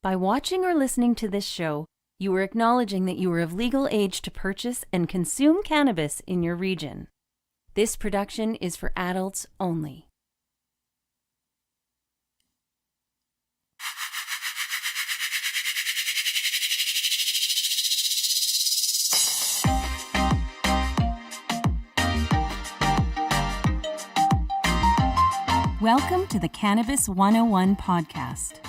By watching or listening to this show, you are acknowledging that you are of legal age to purchase and consume cannabis in your region. This production is for adults only. Welcome to the Cannabis 101 podcast,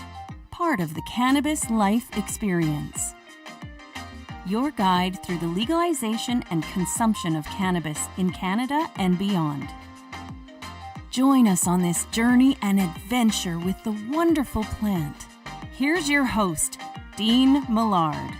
part of the Cannabis Life Experience. Your guide through the legalization and consumption of cannabis in Canada and beyond. Join us on this journey and adventure with the wonderful plant. Here's your host, Dianne Millard.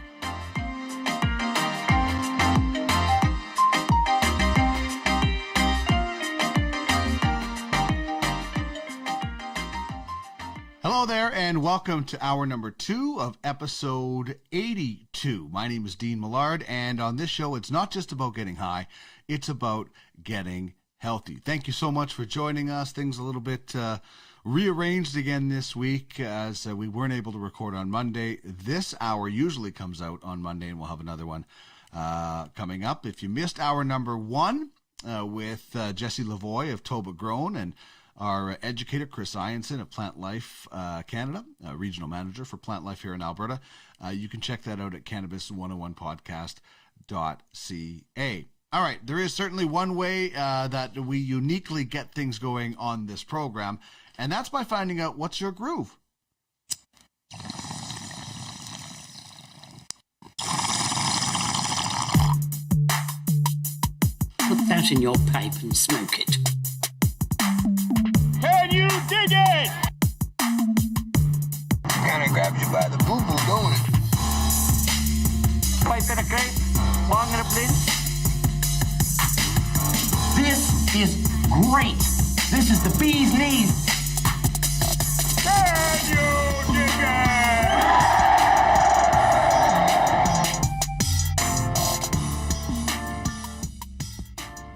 Hello there, and welcome to hour number 2 of episode 82. My name is Dianne Millard, and on this show, it's not just about getting high, it's about getting healthy. Thank you so much for joining us. Things a little bit rearranged again this week as we weren't able to record on Monday. This hour usually comes out on Monday, and we'll have another one coming up. If you missed hour number 1 with Jesse Lavoie of Toba Grown and our educator, Chris Ianson of Plant Life Canada, regional manager for Plant Life here in Alberta. You can check that out at cannabis101podcast.ca. All right, there is certainly one way that we uniquely get things going on this program, and that's by finding out what's your groove. Put that in your pipe and smoke it. Can you dig it? Kinda grabs you by the boo-boo, don't it? Pipe in a crate, long in a blend. This is great. This is the bee's knees. Can you dig it?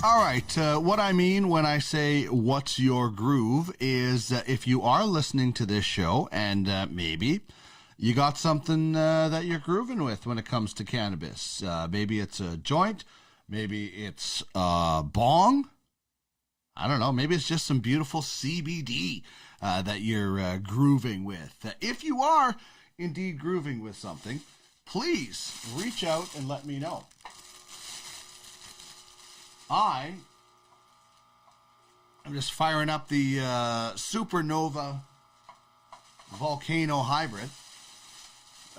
All right, what I mean when I say what's your groove is if you are listening to this show and maybe you got something that you're grooving with when it comes to cannabis. Maybe it's a joint, maybe it's a bong. I don't know, maybe it's just some beautiful CBD that you're grooving with. If you are indeed grooving with something, please reach out and let me know. I'm just firing up the Supernova Volcano Hybrid.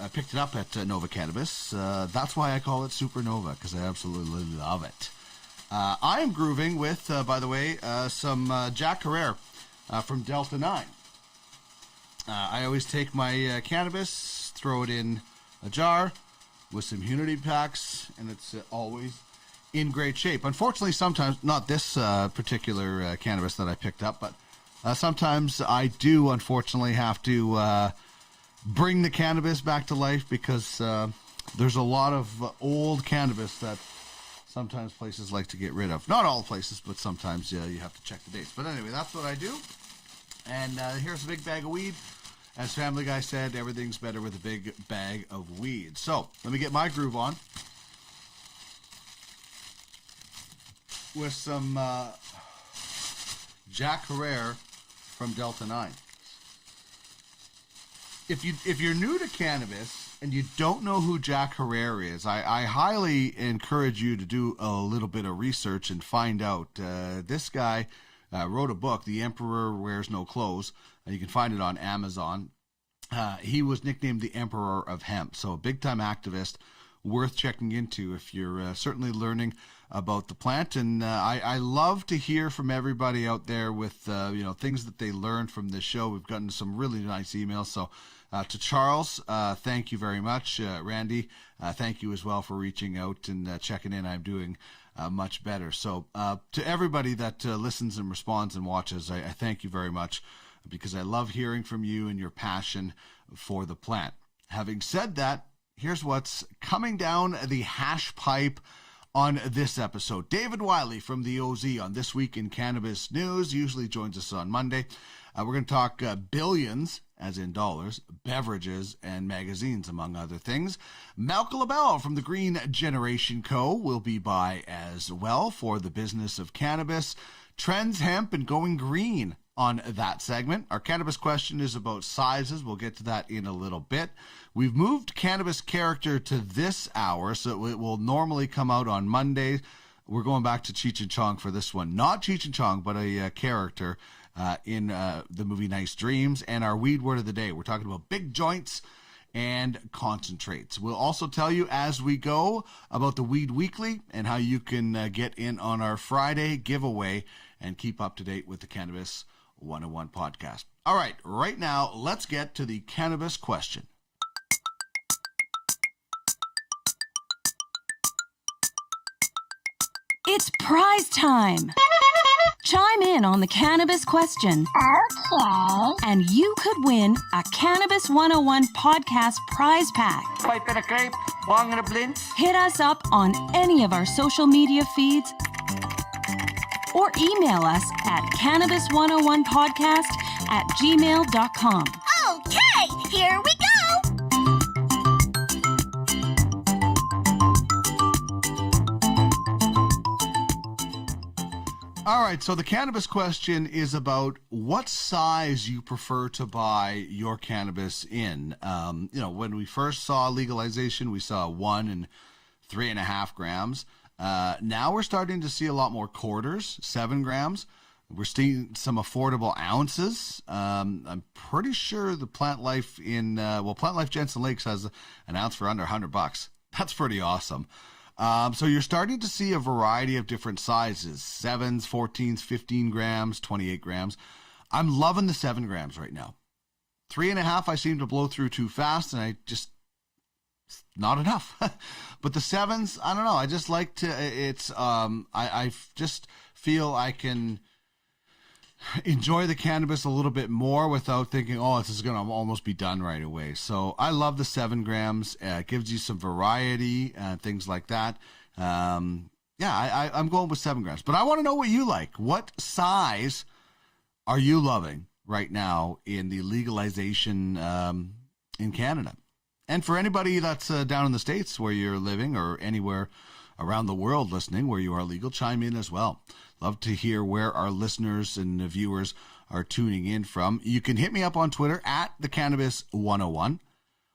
I picked it up at Nova Cannabis. That's why I call it Supernova, because I absolutely love it. I am grooving with, by the way, some Jack Herrera from Delta 9. I always take my cannabis, throw it in a jar with some humidity packs, and it's always in great shape. Unfortunately, sometimes, not this particular cannabis that I picked up, but sometimes I do unfortunately have to bring the cannabis back to life because there's a lot of old cannabis that sometimes places like to get rid of. Not all places, but sometimes you have to check the dates. But anyway, that's what I do. And here's a big bag of weed. As Family Guy said, everything's better with a big bag of weed. So let me get my groove on with some Jack Herrera from Delta 9. If you're new to cannabis and you don't know who Jack Herrera is, I highly encourage you to do a little bit of research and find out. This guy wrote a book, The Emperor Wears No Clothes. You can find it on Amazon. He was nicknamed the Emperor of Hemp, so a big-time activist, worth checking into if you're certainly learning about the plant. And I love to hear from everybody out there with things that they learned from this show. We've gotten some really nice emails. So to Charles, thank you very much. Randy, thank you as well for reaching out and checking in. I'm doing much better. So to everybody that listens and responds and watches, I thank you very much, because I love hearing from you and your passion for the plant. Having said that, here's what's coming down the hash pipe on this episode. David WYLIE from the OZ on This Week in Cannabis News usually joins us on Monday. We're going to talk billions as in dollars, beverages, and magazines, among other things. Malcolm LaBelle from the Green Generation Co. will be by as well for the business of cannabis, trends, hemp, and going green on that segment. Our cannabis question is about sizes. We'll get to that in a little bit. We've moved cannabis character to this hour, so it will normally come out on Mondays. We're going back to Cheech and Chong for this one. Not Cheech and Chong, but a character in the movie Nice Dreams. And our weed word of the day, we're talking about big joints and concentrates. We'll also tell you as we go about the Weed Weekly and how you can get in on our Friday giveaway and keep up to date with the Cannabis 101 podcast. All right now, let's get to the cannabis question. It's prize time. Chime in on the cannabis question. Okay. And you could win a Cannabis 101 podcast prize pack. Pipe and a crepe, bong and a blint. Hit us up on any of our social media feeds or email us at cannabis101podcast@gmail.com. Okay, here we go. All right, so the cannabis question is about what size you prefer to buy your cannabis in. When we first saw legalization, we saw 1 and 3.5 grams. Now we're starting to see a lot more quarters, 7 grams. We're seeing some affordable ounces. I'm pretty sure the Plant Life Plant Life Jensen Lakes has an ounce for under $100. That's pretty awesome. So you're starting to see a variety of different sizes, 7s, 14s, 15 grams, 28 grams. I'm loving the 7 grams right now. 3.5, I seem to blow through too fast, and not enough. But the 7s, I don't know. I just like to, I just feel I can enjoy the cannabis a little bit more without thinking, this is going to almost be done right away. So I love the 7 grams. It gives you some variety and things like that. I'm going with 7 grams. But I want to know what you like. What size are you loving right now in the legalization in Canada? And for anybody that's down in the States where you're living or anywhere around the world listening where you are legal, chime in as well. Love to hear where our listeners and viewers are tuning in from. You can hit me up on Twitter at the Cannabis 101.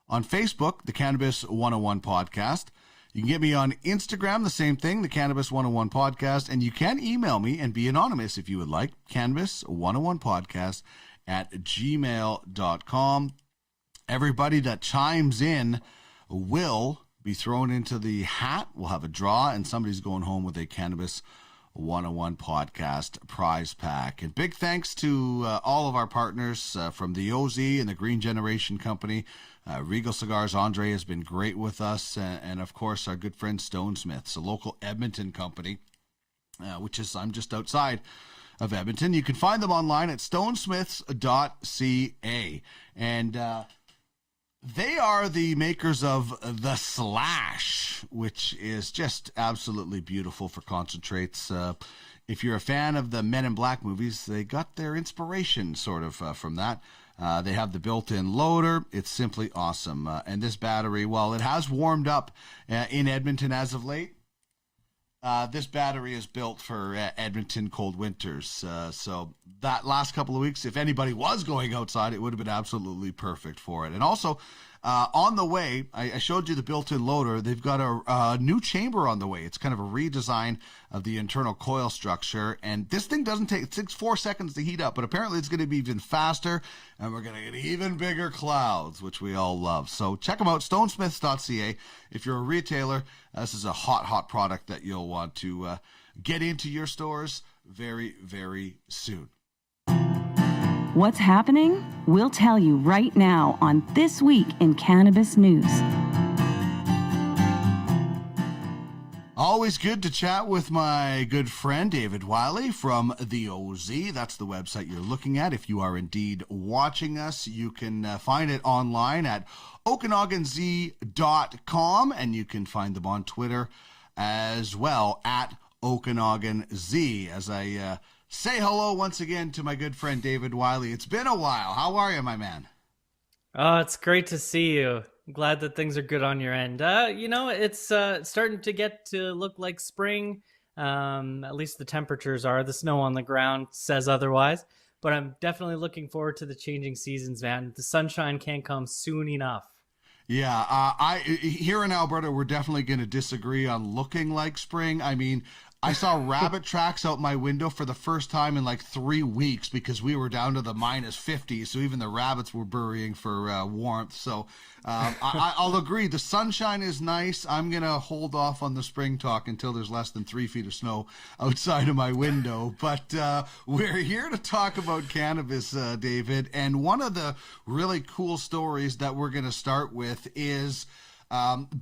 On Facebook, the Cannabis 101 Podcast. You can get me on Instagram, the same thing, the Cannabis 101 Podcast. And you can email me and be anonymous if you would like, Cannabis101podcast @gmail.com. Everybody that chimes in will be thrown into the hat. We'll have a draw, and somebody's going home with a Cannabis 101 podcast prize pack. And big thanks to all of our partners from the OZ and the Green Generation Company. Regal Cigars, Andre has been great with us. And of course, our good friend Stone Smiths, a local Edmonton company, I'm just outside of Edmonton. You can find them online at stonesmiths.ca. And they are the makers of The Slash, which is just absolutely beautiful for concentrates. If you're a fan of the Men in Black movies, they got their inspiration sort of from that. They have the built-in loader. It's simply awesome. And this battery, while it has warmed up in Edmonton as of late, this battery is built for Edmonton cold winters. So that last couple of weeks, if anybody was going outside, it would have been absolutely perfect for it. And also, on the way, I showed you the built-in loader. They've got a new chamber on the way. It's kind of a redesign of the internal coil structure. And this thing it takes 4 seconds to heat up, but apparently it's going to be even faster, and we're going to get even bigger clouds, which we all love. So check them out, stonesmiths.ca. If you're a retailer, this is a hot product that you'll want to get into your stores very, very soon. What's happening? We'll tell you right now on This Week in Cannabis News. Always good to chat with my good friend David WYLIE from the OZ. That's the website you're looking at. If you are indeed watching us, you can find it online at OkanaganZ.com, and you can find them on Twitter as well at OkanaganZ. As I say hello once again to my good friend David WYLIE. It's been a while. How are you, my man? Oh, it's great to see you. I'm glad that things are good on your end. It's starting to get to look like spring. At least the temperatures are. The snow on the ground says otherwise. But I'm definitely looking forward to the changing seasons, man. The sunshine can't come soon enough. Yeah, I here in Alberta, we're definitely going to disagree on looking like spring. I mean, I saw rabbit tracks out my window for the first time in like 3 weeks because we were down to the -50, so even the rabbits were burying for warmth. So I'll agree, the sunshine is nice. I'm going to hold off on the spring talk until there's less than 3 feet of snow outside of my window. But we're here to talk about cannabis, David, and one of the really cool stories that we're going to start with is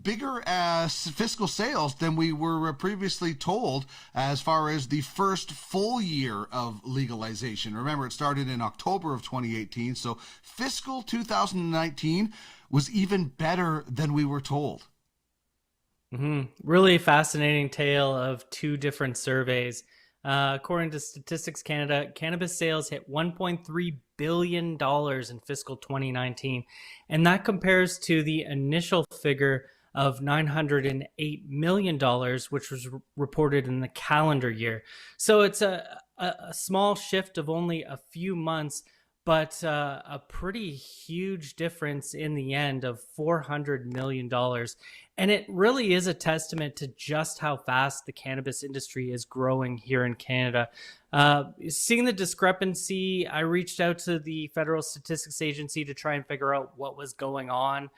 bigger fiscal sales than we were previously told as far as the first full year of legalization. Remember, it started in October of 2018, so fiscal 2019 was even better than we were told. Really fascinating tale of two different surveys. According to Statistics Canada, cannabis sales hit $1.3 billion in fiscal 2019, and that compares to the initial figure of $908 million, which was reported in the calendar year. So it's a small shift of only a few months, but a pretty huge difference in the end of $400 million. And it really is a testament to just how fast the cannabis industry is growing here in Canada. Seeing the discrepancy, I reached out to the Federal Statistics Agency to try and figure out what was going on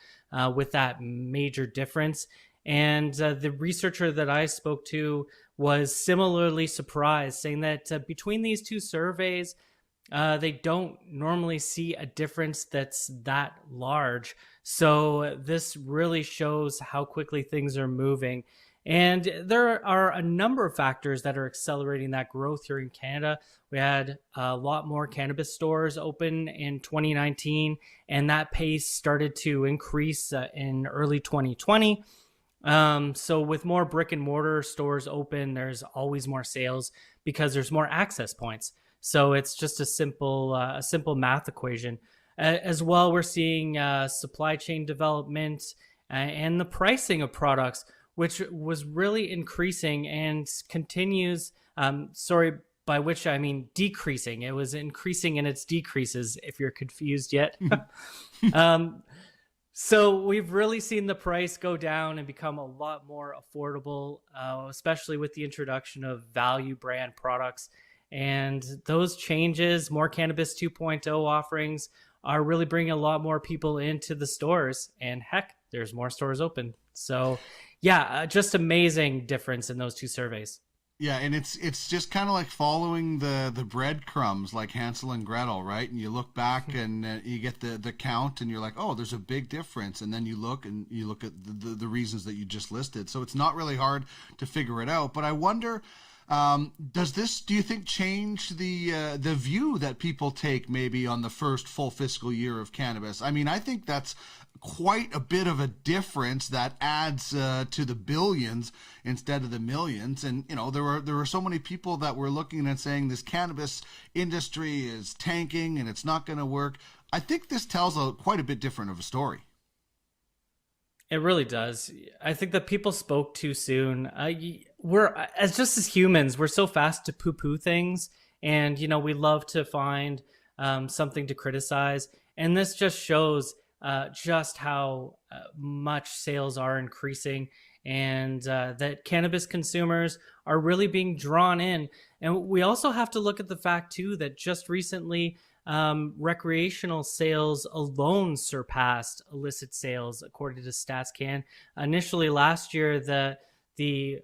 with that major difference. And the researcher that I spoke to was similarly surprised, saying that between these two surveys, they don't normally see a difference that's that large. So this really shows how quickly things are moving. And there are a number of factors that are accelerating that growth here in Canada. We had a lot more cannabis stores open in 2019, and that pace started to increase in early 2020. So with more brick and mortar stores open, there's always more sales because there's more access points. So it's just a simple math equation. As well, we're seeing supply chain development and the pricing of products, which was really increasing and continues. By which I mean decreasing. It was increasing in its decreases, if you're confused yet. So we've really seen the price go down and become a lot more affordable, especially with the introduction of value brand products. And those changes, more Cannabis 2.0 offerings, are really bringing a lot more people into the stores. And heck, there's more stores open. So yeah, just amazing difference in those two surveys. Yeah, and it's just kind of like following the breadcrumbs, like Hansel and Gretel, right? And you look back and you get the count, and you're like, oh, there's a big difference. And then you look at the reasons that you just listed. So it's not really hard to figure it out. But I wonder, do you think, change the view that people take maybe on the first full fiscal year of cannabis? I mean, I think that's quite a bit of a difference that adds to the billions instead of the millions. And there were so many people that were looking and saying this cannabis industry is tanking and it's not going to work. I think this tells quite a bit different of a story. It really does. I think that people spoke too soon. We're as humans, we're so fast to poo-poo things, and we love to find something to criticize. And this just shows just how much sales are increasing, and that cannabis consumers are really being drawn in. And we also have to look at the fact too that just recently, recreational sales alone surpassed illicit sales, according to StatsCan. Initially last year, the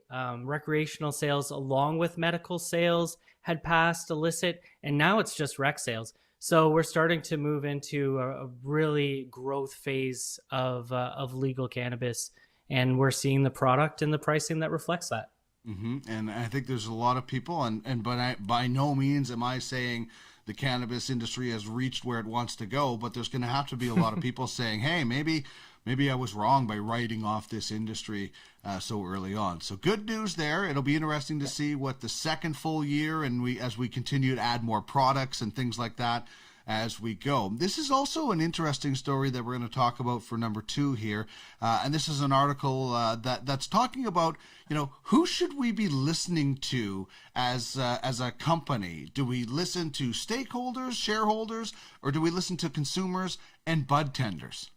recreational sales along with medical sales had passed illicit, and now it's just rec sales. So we're starting to move into a really growth phase of legal cannabis, and we're seeing the product and the pricing that reflects that. Mm-hmm. And I think there's a lot of people, but by no means am I saying the cannabis industry has reached where it wants to go, but there's going to have to be a lot of people saying, hey, maybe I was wrong by writing off this industry so early on. So good news there. It'll be interesting to see what the second full year, and as we continue to add more products and things like that, as we go. This is also an interesting story that we're going to talk about for number 2 here. And this is an article that's talking about, who should we be listening to as a company? Do we listen to stakeholders, shareholders, or do we listen to consumers and bud tenders?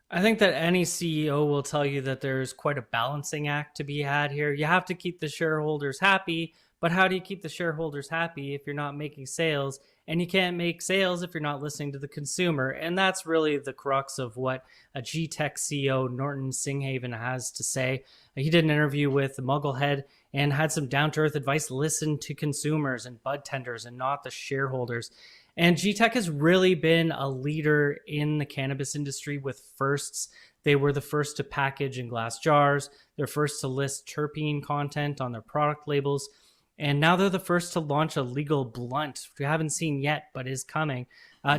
I think that any CEO will tell you that there's quite a balancing act to be had here. You have to keep the shareholders happy, but how do you keep the shareholders happy if you're not making sales? And you can't make sales if you're not listening to the consumer. And that's really the crux of what a G-Tech CEO, Norton Singhaven, has to say. He did an interview with Mugglehead and had some down-to-earth advice. Listen to consumers and bud tenders and not the shareholders. And G-Tech has really been a leader in the cannabis industry with firsts. They were the first to package in glass jars. They're first to list terpene content on their product labels. And now they're the first to launch a legal blunt, which we haven't seen yet, but is coming.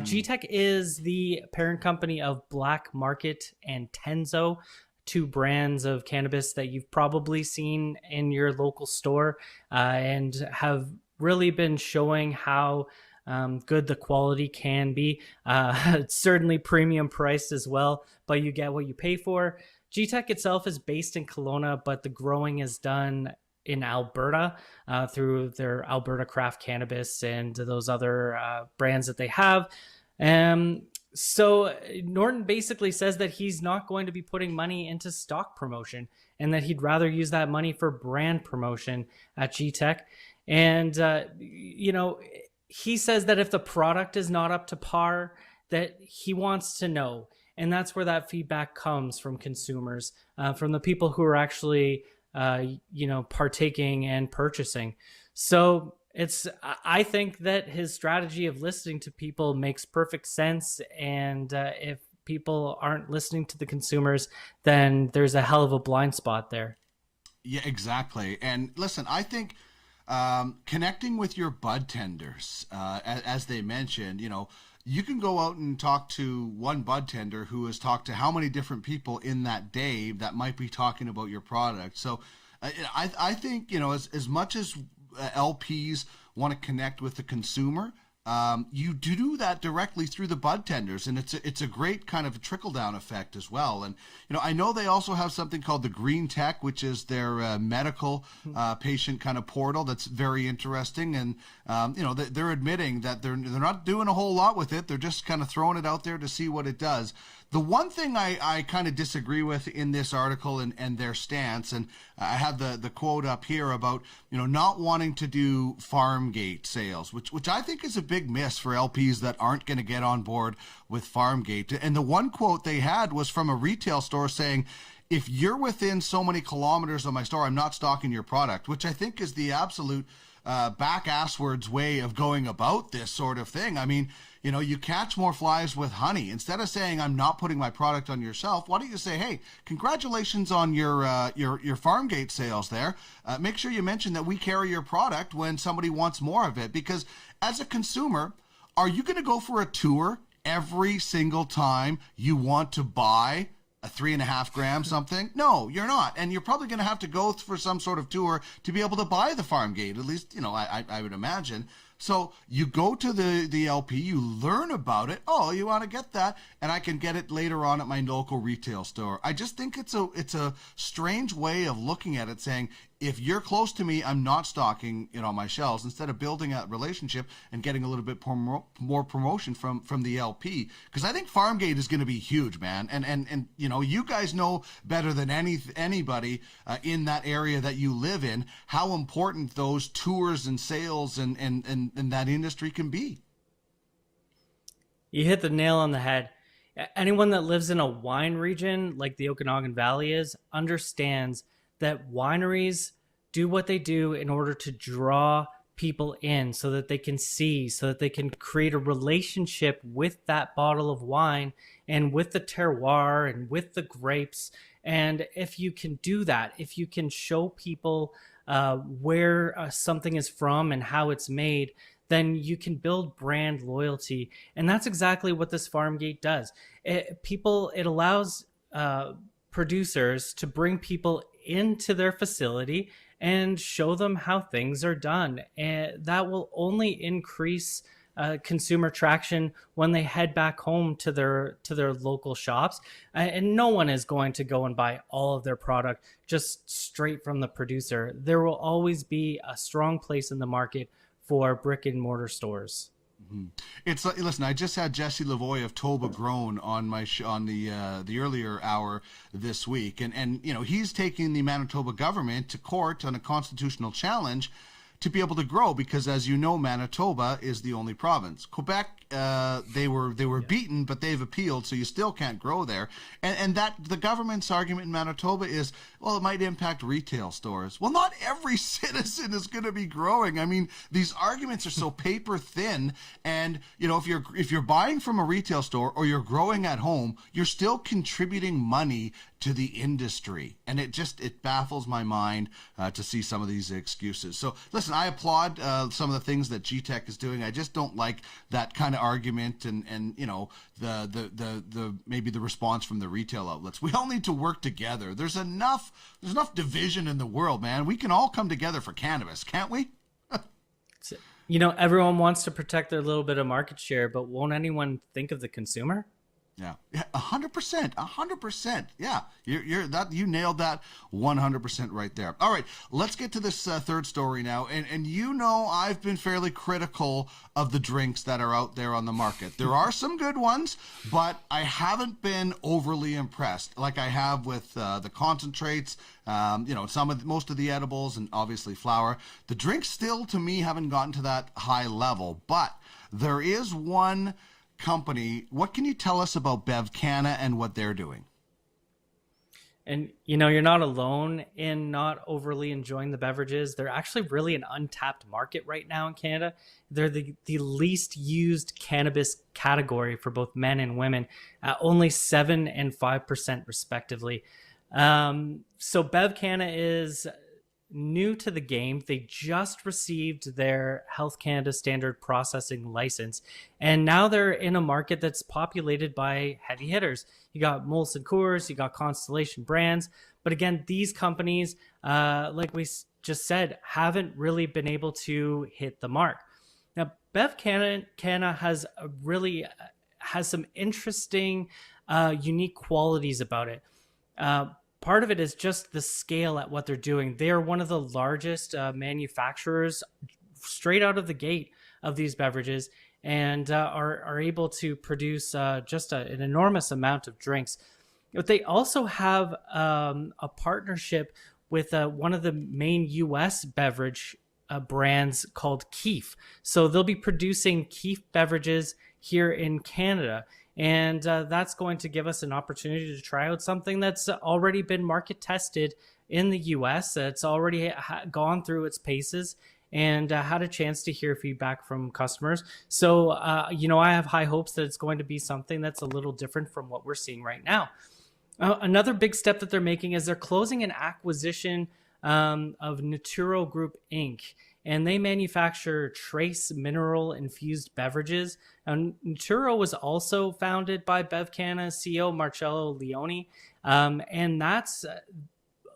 G-Tech is the parent company of Black Market and Tenzo, 2 brands of cannabis that you've probably seen in your local store and have really been showing how good the quality can be. It's certainly premium priced as well, but you get what you pay for. G-Tech itself is based in Kelowna, but the growing is done in Alberta through their Alberta Craft Cannabis and those other brands that they have. So Norton basically says that he's not going to be putting money into stock promotion and that he'd rather use that money for brand promotion at G-Tech. And, he says that if the product is not up to par, that he wants to know. And that's where that feedback comes from consumers, from the people who are actually, partaking and purchasing. So I think that his strategy of listening to people makes perfect sense. And if people aren't listening to the consumers, then there's a hell of a blind spot there. Yeah, exactly. And listen, I think connecting with your bud tenders, as they mentioned, you can go out and talk to one bud tender who has talked to how many different people in that day that might be talking about your product. So I think, as much as LPs want to connect with the consumer, you do that directly through the bud tenders, and it's a great kind of trickle down effect as well. And I know they also have something called the Green Tech, which is their medical patient kind of portal. That's very interesting, and they're admitting that they're not doing a whole lot with it. They're just kind of throwing it out there to see what it does. The one thing I kind of disagree with in this article and their stance, and I have the quote up here about not wanting to do farm gate sales, which I think is a big miss for LPs that aren't going to get on board with farm gate. And the one quote they had was from a retail store saying, "If you're within so many kilometers of my store, I'm not stocking your product," which I think is the absolute back-asswards way of going about this sort of thing. I mean, you catch more flies with honey. Instead of saying, "I'm not putting my product on your shelf," why don't you say, "Hey, congratulations on your farm gate sales there. Make sure you mention that we carry your product when somebody wants more of it." Because as a consumer, are you going to go for a tour every single time you want to buy a 3.5 gram something? No, you're not. And you're probably going to have to go for some sort of tour to be able to buy the farm gate. At least, I would imagine. So you go to the LP, you learn about it. Oh, you want to get that, and I can get it later on at my local retail store. I just think it's a strange way of looking at it, saying, if you're close to me, I'm not stocking it on my shelves, instead of building a relationship and getting a little bit more promotion from the LP. Because I think Farmgate is going to be huge, man. And you guys know better than anybody in that area that you live in how important those tours and sales and that industry can be. You hit the nail on the head. Anyone that lives in a wine region like the Okanagan Valley understands that wineries do what they do in order to draw people in so that they can see, so that they can create a relationship with that bottle of wine and with the terroir and with the grapes. And if you can do that, if you can show people where something is from and how it's made, then you can build brand loyalty. And that's exactly what this Farmgate does. It allows producers to bring people into their facility and show them how things are done. And that will only increase consumer traction when they head back home to their local shops. And no one is going to go and buy all of their product just straight from the producer. There will always be a strong place in the market for brick and mortar stores. It's like, listen, I just had Jesse Lavoie of Toba Grown on my on the earlier hour this week, and you know, he's taking the Manitoba government to court on a constitutional challenge to be able to grow, because as you know, Manitoba is the only province. Quebec, they were beaten, but they've appealed, so you still can't grow there. And that the government's argument in Manitoba is, well, it might impact retail stores. Well, not every citizen is going to be growing. I mean, these arguments are so paper thin, and you know, if you're buying from a retail store or you're growing at home, you're still contributing money to the industry, and it baffles my mind to see some of these excuses. So listen, I applaud some of the things that GTech is doing. I just don't like that kind of argument, and you know, the maybe the response from the retail outlets. We all need to work together. There's enough division in the world, man. We can all come together for cannabis, can't we? You know, everyone wants to protect their little bit of market share, but won't anyone think of the consumer? Yeah, 100%. Yeah, you nailed that 100% right there. All right, let's get to this third story now. And you know, I've been fairly critical of the drinks that are out there on the market. There are some good ones, but I haven't been overly impressed like I have with the concentrates. You know, most of the edibles, and obviously flower. The drinks still, to me, haven't gotten to that high level, but there is one company. What can you tell us about BevCanna and what they're doing? And you know, you're not alone in not overly enjoying the beverages. They're actually really an untapped market right now in Canada. They're the least used cannabis category for both men and women, only 7% and 5% respectively. So BevCanna is new to the game. They just received their Health Canada standard processing license, and now they're in a market that's populated by heavy hitters. You got Molson Coors, you got Constellation Brands, but again, these companies, like we just said, haven't really been able to hit the mark. Now, BevCanna has some interesting, unique qualities about it. Part of it is just the scale at what they're doing. They are one of the largest manufacturers straight out of the gate of these beverages, and are able to produce just an enormous amount of drinks. But they also have a partnership with one of the main U.S. beverage brands called Keef. So they'll be producing Keef beverages here in Canada. And that's going to give us an opportunity to try out something that's already been market tested in the US. It's already gone through its paces and had a chance to hear feedback from customers. So, you know, I have high hopes that it's going to be something that's a little different from what we're seeing right now. Another big step that they're making is they're closing an acquisition of Naturo Group Inc., and they manufacture trace mineral infused beverages. And Naturo was also founded by BevCanna CEO Marcello Leone, and that's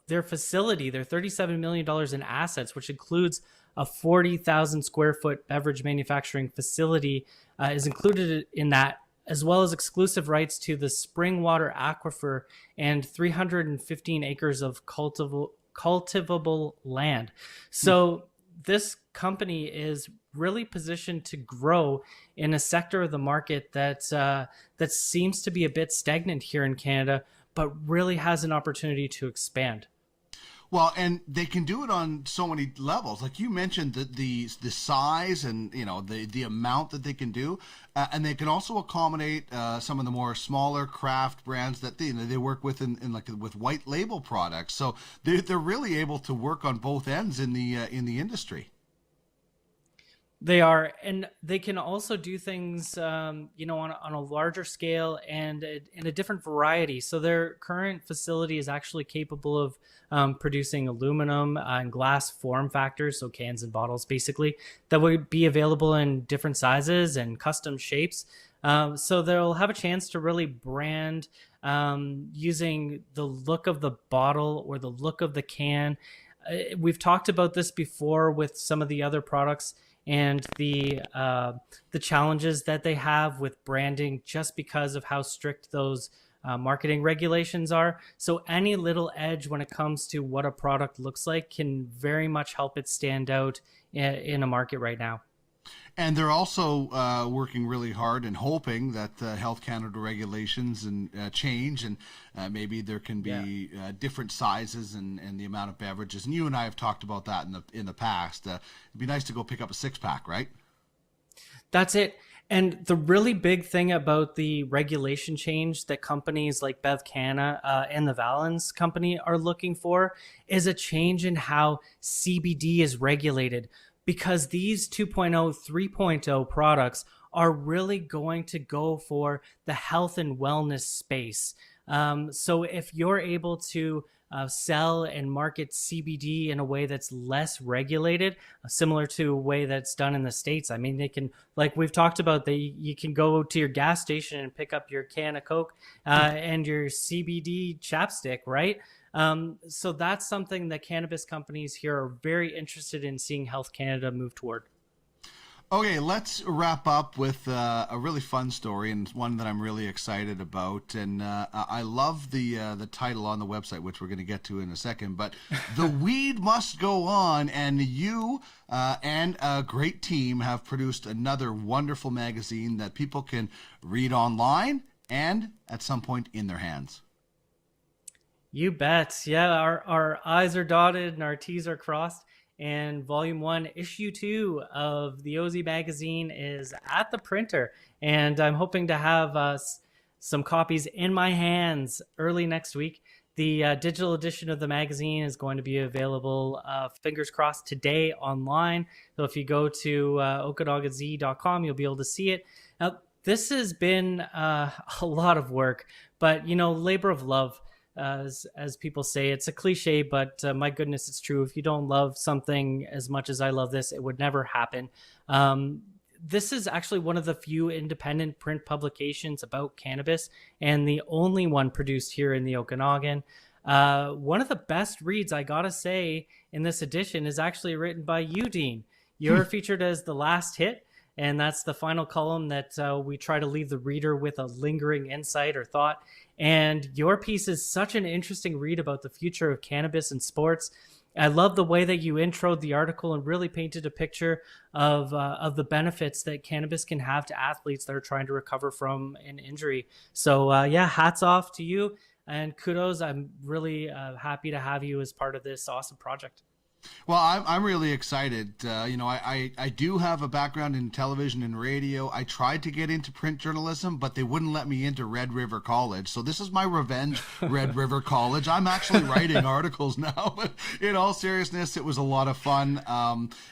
their facility. Their $37 million in assets, which includes a 40,000 square foot beverage manufacturing facility, is included in that, as well as exclusive rights to the Springwater Aquifer and 315 acres of cultivable land. So this company is really positioned to grow in a sector of the market that seems to be a bit stagnant here in Canada, but really has an opportunity to expand. Well, and they can do it on so many levels. Like you mentioned, the size and, you know, the amount that they can do, and they can also accommodate some of the more smaller craft brands that they work with in like with white label products. So they're really able to work on both ends in the industry. They are, and they can also do things, you know, on a larger scale and in a different variety. So their current facility is actually capable of producing aluminum and glass form factors, so cans and bottles, basically, that would be available in different sizes and custom shapes. So they'll have a chance to really brand using the look of the bottle or the look of the can. We've talked about this before with some of the other products and the challenges that they have with branding just because of how strict those marketing regulations are. So any little edge when it comes to what a product looks like can very much help it stand out in a market right now. And they're also working really hard and hoping that Health Canada regulations and change, and maybe there can be different sizes and the amount of beverages. And you and I have talked about that in the past. It'd be nice to go pick up a 6-pack, right? That's it. And the really big thing about the regulation change that companies like BevCanna and the Valens company are looking for is a change in how CBD is regulated, because these 2.0, 3.0 products are really going to go for the health and wellness space. So if you're able to sell and market CBD in a way that's less regulated, similar to a way that's done in the States. I mean, they can, like we've talked about, you can go to your gas station and pick up your can of Coke and your CBD chapstick, right? So that's something that cannabis companies here are very interested in seeing Health Canada move toward. Okay, let's wrap up with a really fun story, and one that I'm really excited about. And I love the title on the website, which we're going to get to in a second. But The Weed Must Go On, and you and a great team have produced another wonderful magazine that people can read online and at some point in their hands. You bet. Yeah, our I's are dotted and our T's are crossed. And Volume 1, Issue 2 of the OZ magazine is at the printer. And I'm hoping to have some copies in my hands early next week. The digital edition of the magazine is going to be available, fingers crossed, today online. So if you go to okanagaz.com, you'll be able to see it. Now, this has been a lot of work, but, labor of love. As people say, it's a cliche, but my goodness, it's true. If you don't love something as much as I love this, it would never happen. This is actually one of the few independent print publications about cannabis, and the only one produced here in the Okanagan. One of the best reads, I gotta say, in this edition is actually written by you, Dean. You're featured as the last hit, and that's the final column that we try to leave the reader with a lingering insight or thought. And your piece is such an interesting read about the future of cannabis and sports. I love the way that you introed the article and really painted a picture of the benefits that cannabis can have to athletes that are trying to recover from an injury. So hats off to you and kudos. I'm really happy to have you as part of this awesome project. Well, I'm really excited. I do have a background in television and radio. I tried to get into print journalism, but they wouldn't let me into Red River College. So this is my revenge, Red River College. I'm actually writing articles now, but in all seriousness, it was a lot of fun.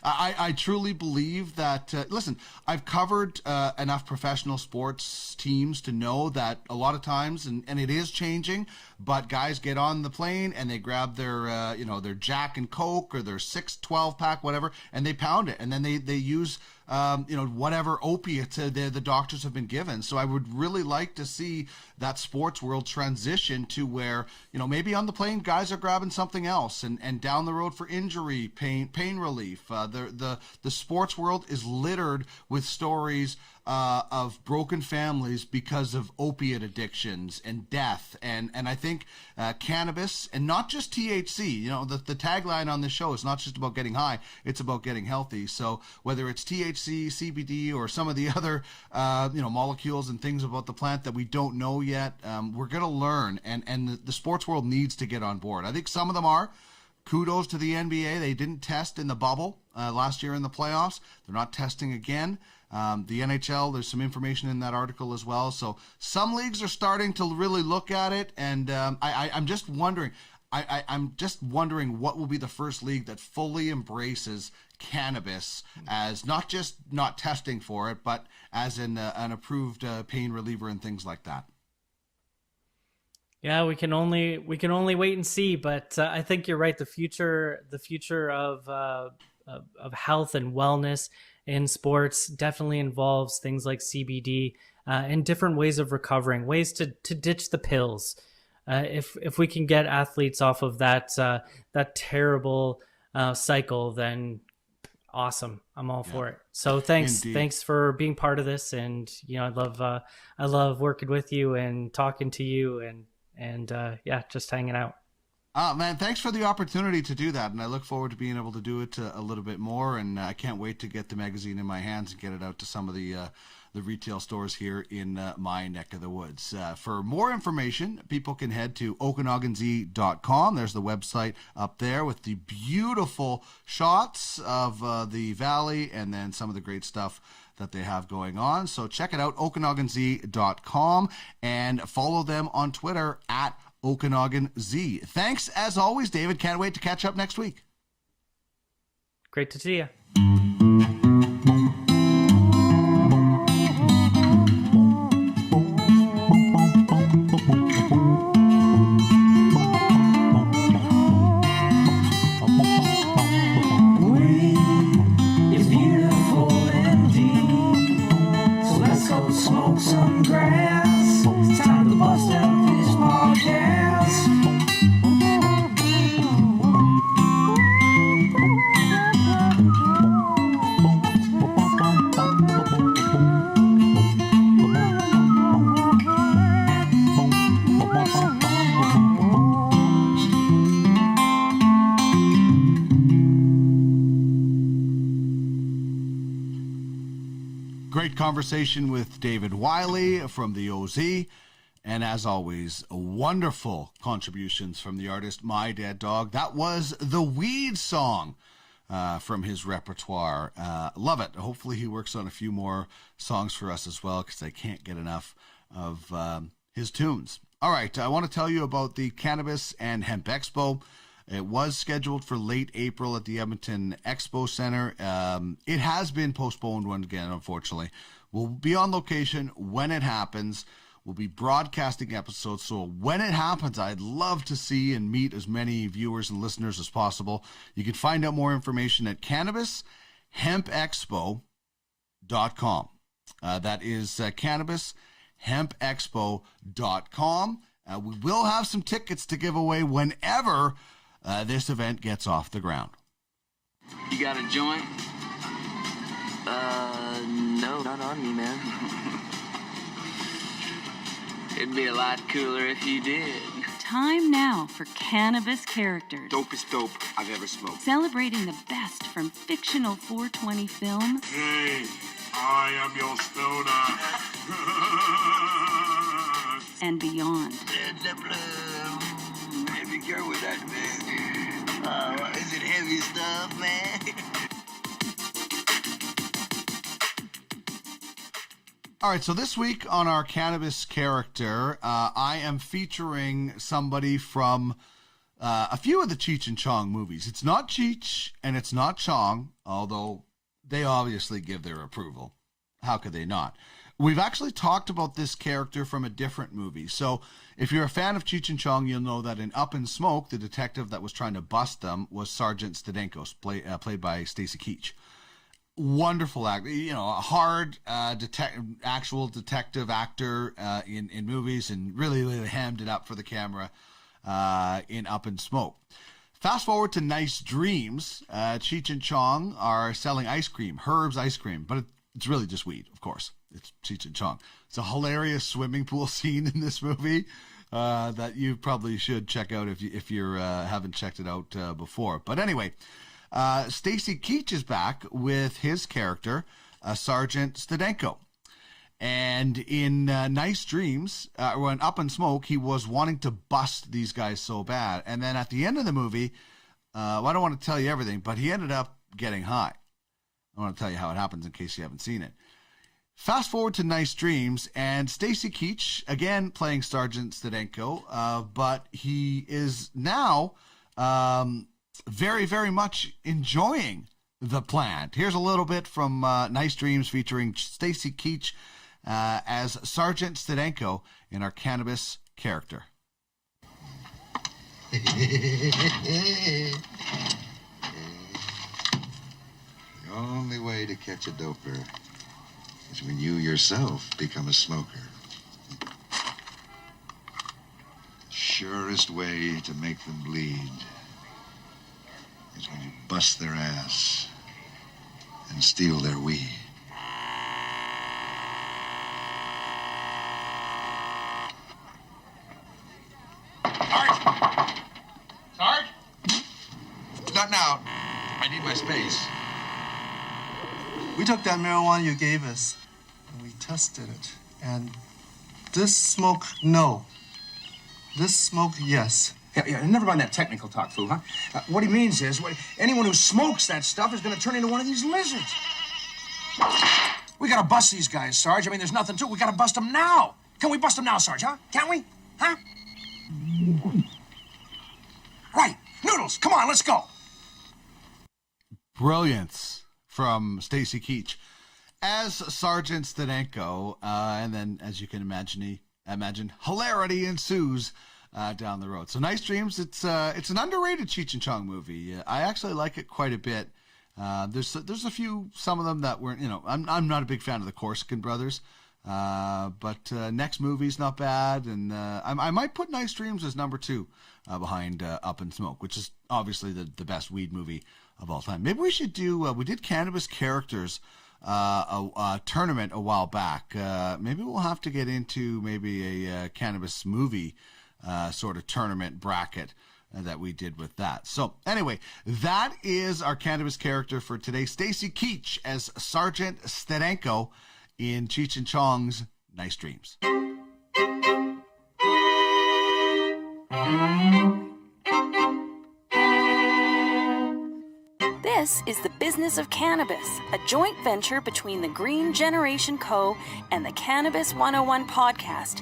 I truly believe that, listen, I've covered enough professional sports teams to know that a lot of times, and it is changing, but guys get on the plane and they grab their, their Jack and Coke or their 6-12 pack, whatever, and they pound it, and then they use whatever opiate the doctors have been given. So I would really like to see that sports world transition to where, maybe on the plane guys are grabbing something else, and down the road for injury, pain relief. The sports world is littered with stories of broken families because of opiate addictions and death, and I think cannabis, and not just THC. The tagline on this show is not just about getting high; it's about getting healthy. So whether it's THC, CBD, or some of the other molecules and things about the plant that we don't know yet, we're going to learn, and the sports world needs to get on board. I think some of them are. Kudos to the NBA. They didn't test in the bubble last year in the playoffs. They're not testing again. The NHL, there's some information in that article as well. So some leagues are starting to really look at it, and I'm just wondering. I'm just wondering what will be the first league that fully embraces cannabis as not just not testing for it, but as an approved pain reliever and things like that. Yeah, we can only wait and see, but I think you're right. The future of health and wellness in sports definitely involves things like CBD and different ways of recovering, ways to ditch the pills. If we can get athletes off of that terrible cycle, then awesome. I'm all for it. So thanks. Indeed. Thanks for being part of this. And, I love working with you and talking to you and just hanging out. Man, thanks for the opportunity to do that, and I look forward to being able to do it a little bit more, and I can't wait to get the magazine in my hands and get it out to some of the retail stores here in my neck of the woods. For more information, people can head to OkanaganZ.com. There's the website up there with the beautiful shots of the valley and then some of the great stuff that they have going on. So check it out, OkanaganZ.com, and follow them on Twitter at Okanagan Z. Thanks as always, David. Can't wait to catch up next week. Great to see you. It's beautiful and deep. So let's go smoke some grass. It's time to bust out this podcast. Great conversation with David WYLIE from the OZ. And as always, wonderful contributions from the artist My Dead Dog. That was the Weed song from his repertoire. Love it. Hopefully he works on a few more songs for us as well, because I can't get enough of his tunes. All right, I want to tell you about the Cannabis and Hemp Expo. It was scheduled for late April at the Edmonton Expo Center. It has been postponed once again, unfortunately. We'll be on location when it happens. We'll be broadcasting episodes, so when it happens, I'd love to see and meet as many viewers and listeners as possible. You can find out more information at cannabishempexpo.com. That is cannabishempexpo.com. We will have some tickets to give away whenever this event gets off the ground. You got a joint? No, not on me, man. It'd be a lot cooler if you did. Time now for Cannabis Characters. Dopest dope I've ever smoked. Celebrating the best from fictional 420 film Hey, I am your stoner. and beyond. Heavy girl with that, man. Is it heavy stuff, man? All right, so this week on our Cannabis Character, I am featuring somebody from a few of the Cheech and Chong movies. It's not Cheech and it's not Chong, although they obviously give their approval. How could they not? We've actually talked about this character from a different movie. So if you're a fan of Cheech and Chong, you'll know that in Up in Smoke, the detective that was trying to bust them was Sergeant Stadenkos, played by Stacy Keach. Wonderful actor, a hard actual detective actor in movies, and really hammed it up for the camera in Up in Smoke. Fast forward to Nice Dreams. Cheech and Chong are selling ice cream, Herb's ice cream, but it's really just weed, of course. It's Cheech and Chong. It's a hilarious swimming pool scene in this movie that you probably should check out if you haven't checked it out before. But anyway, Stacy Keach is back with his character, Sergeant Stadenko. And in Nice Dreams, when Up in Smoke, he was wanting to bust these guys so bad. And then at the end of the movie, I don't want to tell you everything, but he ended up getting high. I want to tell you how it happens in case you haven't seen it. Fast forward to Nice Dreams, and Stacy Keach, again playing Sergeant Stadenko, but he is now very, very much enjoying the plant. Here's a little bit from Nice Dreams featuring Stacy Keach as Sergeant Stadenko in our Cannabis Character. The only way to catch a doper is when you yourself become a smoker. Surest way to make them bleed is when you bust their ass and steal their weed. Sarge? Not now. I need my space. We took that marijuana you gave us, and we tested it. And this smoke, no. This smoke, yes. Yeah, never mind that technical talk, fool, huh? What he means is, anyone who smokes that stuff is going to turn into one of these lizards. We got to bust these guys, Sarge. I mean, there's nothing to it. We got to bust them now. Can we bust them now, Sarge, huh? Can't we? Huh? Right. Noodles, come on, let's go. Brilliance from Stacy Keach as Sergeant Stadenko, and then, as you can imagine, hilarity ensues down the road. So, Nice Dreams. It's an underrated Cheech and Chong movie. I actually like it quite a bit. There's a few, some of them that weren't. I'm not a big fan of the Corsican brothers, but next movie's not bad, and I might put Nice Dreams as number 2 behind Up in Smoke, which is obviously the best weed movie of all time. Maybe we should do. We did Cannabis characters a tournament a while back. Maybe we'll have to get into maybe a Cannabis movie sort of tournament bracket that we did with that. So anyway, that is our Cannabis character for today. Stacy Keach as Sergeant Stadenko in Cheech and Chong's Nice Dreams. This is The Business of Cannabis, a joint venture between the Green Generation Co. and the Cannabis 101 podcast.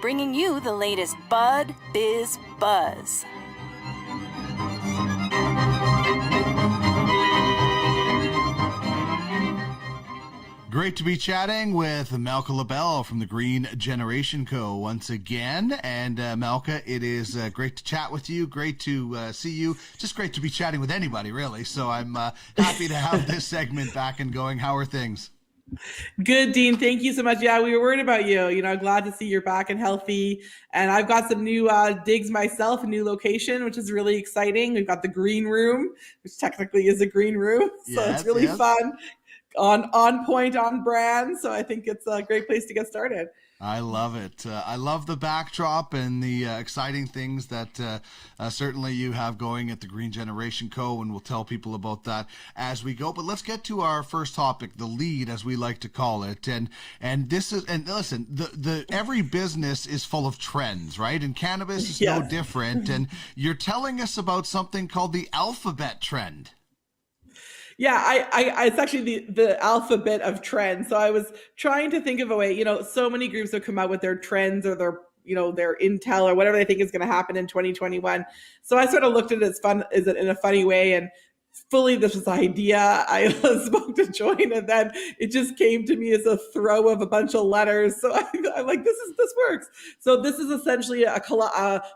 Bringing you the latest bud, biz, buzz. Great to be chatting with Malka LaBelle from the Green Generation Co. once again. And Malka, it is great to chat with you. Great to see you. Just great to be chatting with anybody, really. So I'm happy to have this segment back and going. How are things? Good, Dean. Thank you so much. Yeah, we were worried about you. Glad to see you're back and healthy. And I've got some new digs myself, a new location, which is really exciting. We've got the green room, which technically is a green room. So it's really fun. On point, on brand. So I think it's a great place to get started. I love it. I love the backdrop and the exciting things that certainly you have going at the Green Generation Co. And we'll tell people about that as we go. But let's get to our first topic, the lead, as we like to call it. And this is, and listen, the every business is full of trends, right? And cannabis is no different. And you're telling us about something called the alphabet trend. Yeah, it's actually the alphabet of trends. So I was trying to think of a way, so many groups have come out with their trends or their intel or whatever they think is going to happen in 2021. So I sort of looked at it as in a funny way, and fully this was the idea. I was about to join, and then it just came to me as a throw of a bunch of letters. So I'm like, this works. So this is essentially a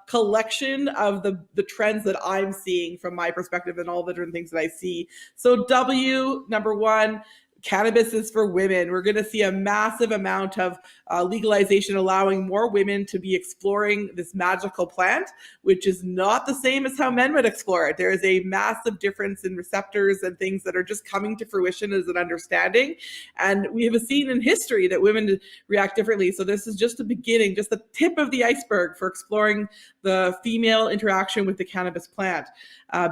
collection of the trends that I'm seeing from my perspective and all the different things that I see. So W, number 1, cannabis is for women. We're going to see a massive amount of legalization allowing more women to be exploring this magical plant, which is not the same as how men would explore it. There is a massive difference in receptors and things that are just coming to fruition as an understanding. And we have seen in history that women react differently. So this is just the beginning, just the tip of the iceberg for exploring the female interaction with the cannabis plant,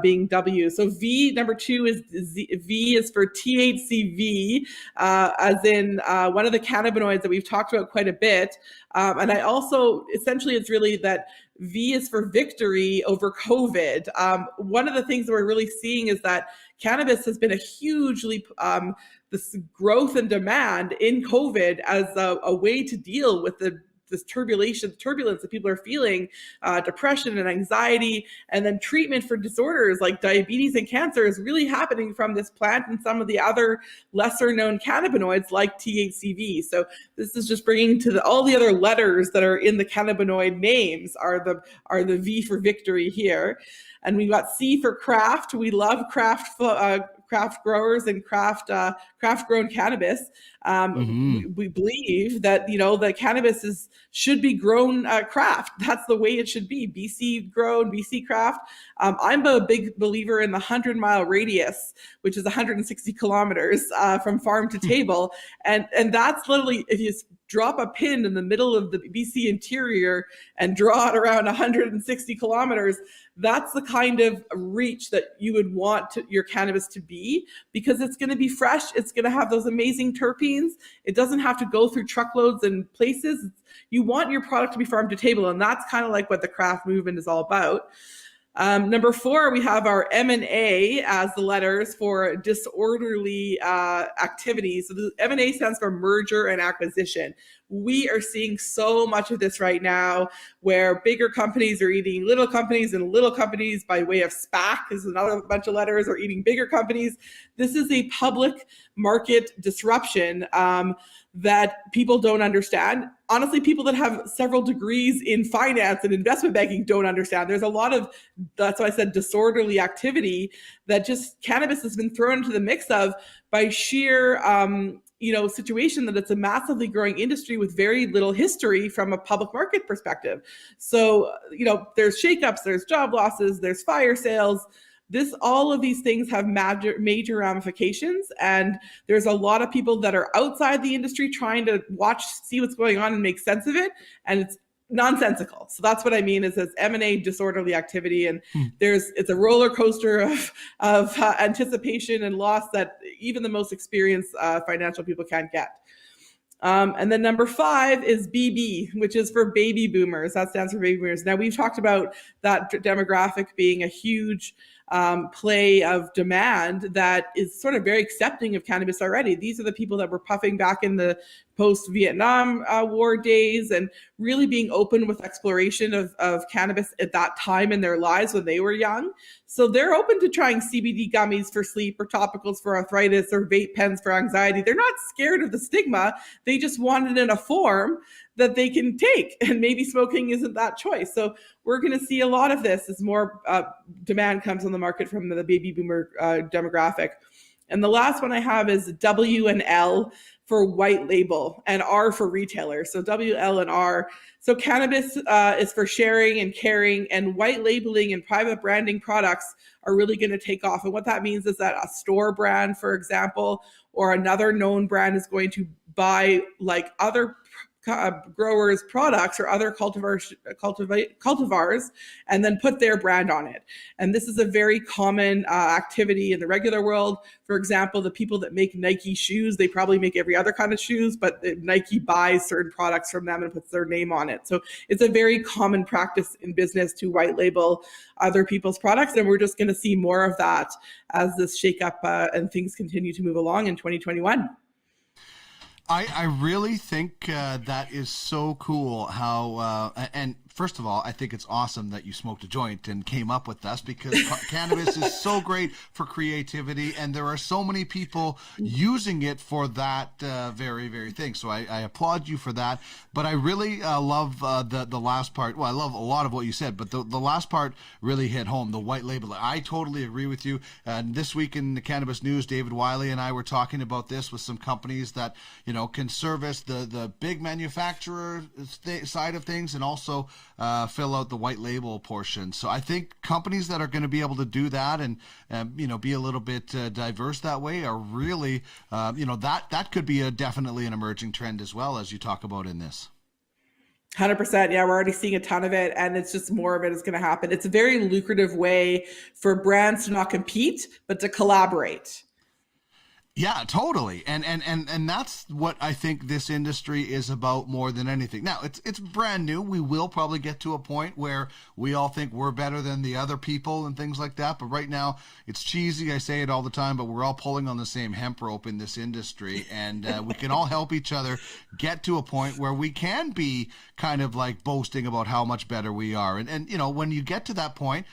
being W. So V, number 2, V is for THCV, as in one of the cannabinoids that we've talked about quite a bit. And I also, essentially, it's really that V is for victory over COVID. One of the things that we're really seeing is that cannabis has been a hugely this growth and demand in COVID as a way to deal with this turbulence that people are feeling, depression and anxiety, and then treatment for disorders like diabetes and cancer is really happening from this plant and some of the other lesser known cannabinoids like THCV. So this is just bringing to all the other letters that are in the cannabinoid names are the V for victory here. And we've got C for craft. We love craft craft growers and craft grown cannabis. We believe that that cannabis should be grown craft. That's the way it should be. BC grown, BC craft. I'm a big believer in the 100-mile radius, which is 160 kilometers from farm to table, and that's literally, if you drop a pin in the middle of the BC interior and draw it around 160 kilometers, that's the kind of reach that you would want your cannabis to be, because it's going to be fresh. It's going to have those amazing terpenes. It doesn't have to go through truckloads and places. You want your product to be farm to table, and that's kind of like what the craft movement is all about. Number 4, we have our M&A as the letters for disorderly activities. So the M&A stands for merger and acquisition. We are seeing so much of this right now, where bigger companies are eating little companies, and little companies by way of SPAC is another bunch of letters are eating bigger companies. This is a public market disruption that people don't understand. Honestly, people that have several degrees in finance and investment banking don't understand. There's a lot of, that's why I said disorderly activity, that just cannabis has been thrown into the mix of by sheer situation that it's a massively growing industry with very little history from a public market perspective. So, there's shakeups, there's job losses, there's fire sales. All of these things have major ramifications, and there's a lot of people that are outside the industry trying to see what's going on and make sense of it, and it's nonsensical. So that's what I mean is it's M&A disorderly activity, and it's a roller coaster of anticipation and loss that even the most experienced financial people can't get. And then number 5 is BB, which is for baby boomers. That stands for baby boomers. Now, we've talked about that demographic being a huge play of demand that is sort of very accepting of cannabis already. These are the people that were puffing back in the post-Vietnam War days and really being open with exploration of cannabis at that time in their lives when they were young. So they're open to trying CBD gummies for sleep or topicals for arthritis or vape pens for anxiety. They're not scared of the stigma. They just want it in a form that they can take, and maybe smoking isn't that choice. So we're going to see a lot of this as more demand comes on the market from the baby boomer demographic. And the last one I have is W and L for white label and R for retailer. So W, L, and R. So cannabis is for sharing and caring, and white labeling and private branding products are really going to take off. And what that means is that a store brand, for example, or another known brand is going to buy like other growers' products or other cultivars and then put their brand on it. And this is a very common activity in the regular world. For example, the people that make Nike shoes, they probably make every other kind of shoes, but Nike buys certain products from them and puts their name on it. So it's a very common practice in business to white label other people's products. And we're just going to see more of that as this shakeup and things continue to move along in 2021. I really think that is so cool how, and first of all, I think it's awesome that you smoked a joint and came up with us, because cannabis is so great for creativity, and there are so many people using it for that very, very thing. So I applaud you for that. But I really love the last part. Well, I love a lot of what you said, but the last part really hit home, the white label. I totally agree with you. And this week in the Cannabis News, David WYLIE and I were talking about this with some companies that, can service the big manufacturer side of things and also fill out the white label portion. So I think companies that are going to be able to do that and be a little bit diverse that way are really that could be definitely an emerging trend as well, as you talk about in this. 100%. Yeah, we're already seeing a ton of it, and it's just more of it is going to happen. It's a very lucrative way for brands to not compete, but to collaborate. Yeah, totally. And that's what I think this industry is about more than anything. Now, it's brand new. We will probably get to a point where we all think we're better than the other people and things like that. But right now, it's cheesy. I say it all the time, but we're all pulling on the same hemp rope in this industry. And we can all help each other get to a point where we can be kind of like boasting about how much better we are. And when you get to that point,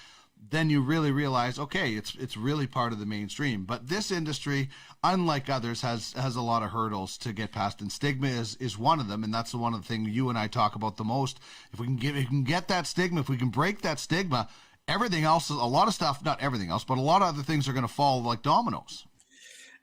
then you really realize, okay, it's really part of the mainstream. But this industry, unlike others, has a lot of hurdles to get past, and stigma is one of them, and that's one of the things you and I talk about the most. If we can get that stigma, if we can break that stigma, everything else, a lot of stuff, not everything else, but a lot of other things are going to fall like dominoes.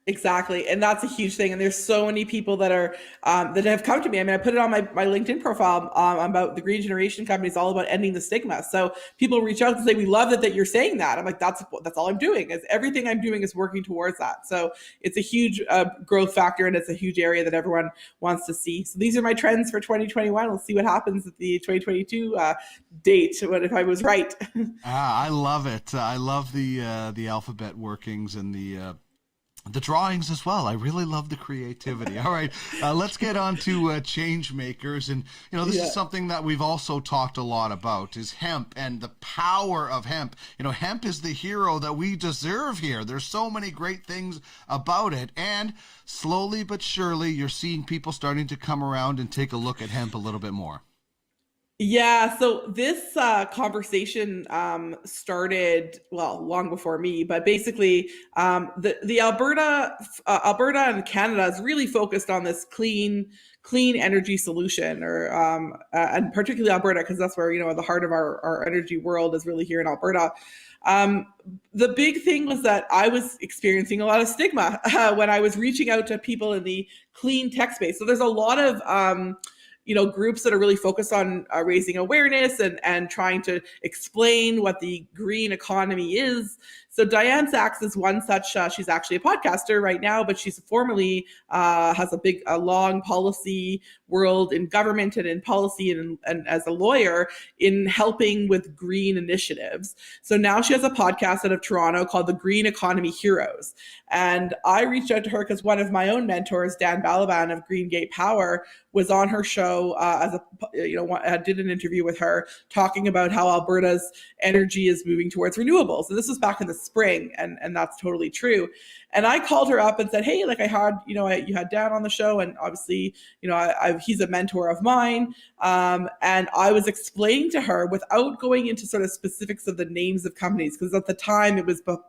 Exactly. And that's a huge thing. And there's so many people that are, that have come to me. I mean, I put it on my LinkedIn profile about the Green Generation Company. It's all about ending the stigma. So people reach out and say, we love that you're saying that. I'm like, that's all I'm doing, is everything I'm doing is working towards that. So it's a huge growth factor, and it's a huge area that everyone wants to see. So these are my trends for 2021. We'll see what happens at the 2022 date, if I was right. I love it. I love the alphabet workings and the drawings as well. I really love the creativity. All right, let's get on to change makers. And, this is something that we've also talked a lot about, is hemp and the power of hemp. Hemp is the hero that we deserve here. There's so many great things about it. And slowly but surely, you're seeing people starting to come around and take a look at hemp a little bit more. Yeah, so this conversation started, well, long before me, but basically the Alberta and Canada is really focused on this clean energy solution, or and particularly Alberta, because that's where, the heart of our energy world is really here in Alberta. The big thing was that I was experiencing a lot of stigma when I was reaching out to people in the clean tech space. So there's a lot of groups that are really focused on raising awareness and trying to explain what the green economy is. So Dianne Saxe is one such. She's actually a podcaster right now, but she's formerly has a long policy world in government and in policy and as a lawyer in helping with green initiatives. So now she has a podcast out of Toronto called The Green Economy Heroes. And I reached out to her because one of my own mentors, Dan Balaban of Green Gate Power, was on her show did an interview with her talking about how Alberta's energy is moving towards renewables. And this was back in the spring, and that's totally true. And I called her up and said, hey, like I had, you had Dan on the show, and obviously, he's a mentor of mine. And I was explaining to her, without going into sort of specifics of the names of companies, because at the time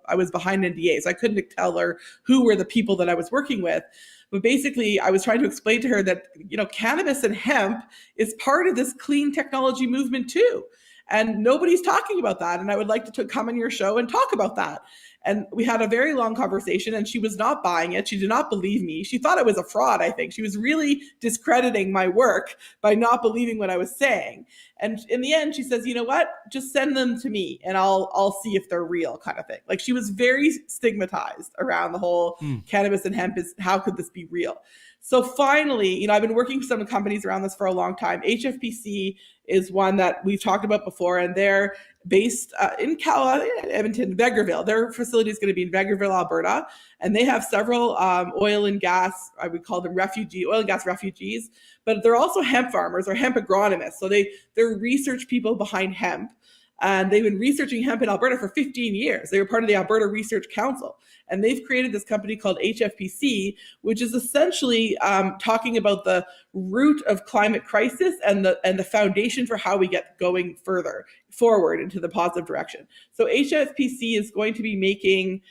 I was behind NDA, so I couldn't tell her who were the people that I was working with. But basically, I was trying to explain to her that, cannabis and hemp is part of this clean technology movement too. And nobody's talking about that. And I would like to come on your show and talk about that. And we had a very long conversation, and she was not buying it. She did not believe me. She thought I was a fraud, I think. She was really discrediting my work by not believing what I was saying. And in the end, she says, you know what? Just send them to me and I'll see if they're real, kind of thing. Like, she was very stigmatized around the whole cannabis and hemp how could this be real? So finally, I've been working with some companies around this for a long time. HFPC is one that we've talked about before, and they're based in Edmonton, Vegreville. Their facility is going to be in Vegreville, Alberta, and they have several oil and gas, I would call them oil and gas refugees, but they're also hemp farmers or hemp agronomists. So they're research people behind hemp. And they've been researching hemp in Alberta for 15 years. They were part of the Alberta Research Council. And they've created this company called HFPC, which is essentially talking about the root of climate crisis and the foundation for how we get going forward into the positive direction. So HFPC is going to be making,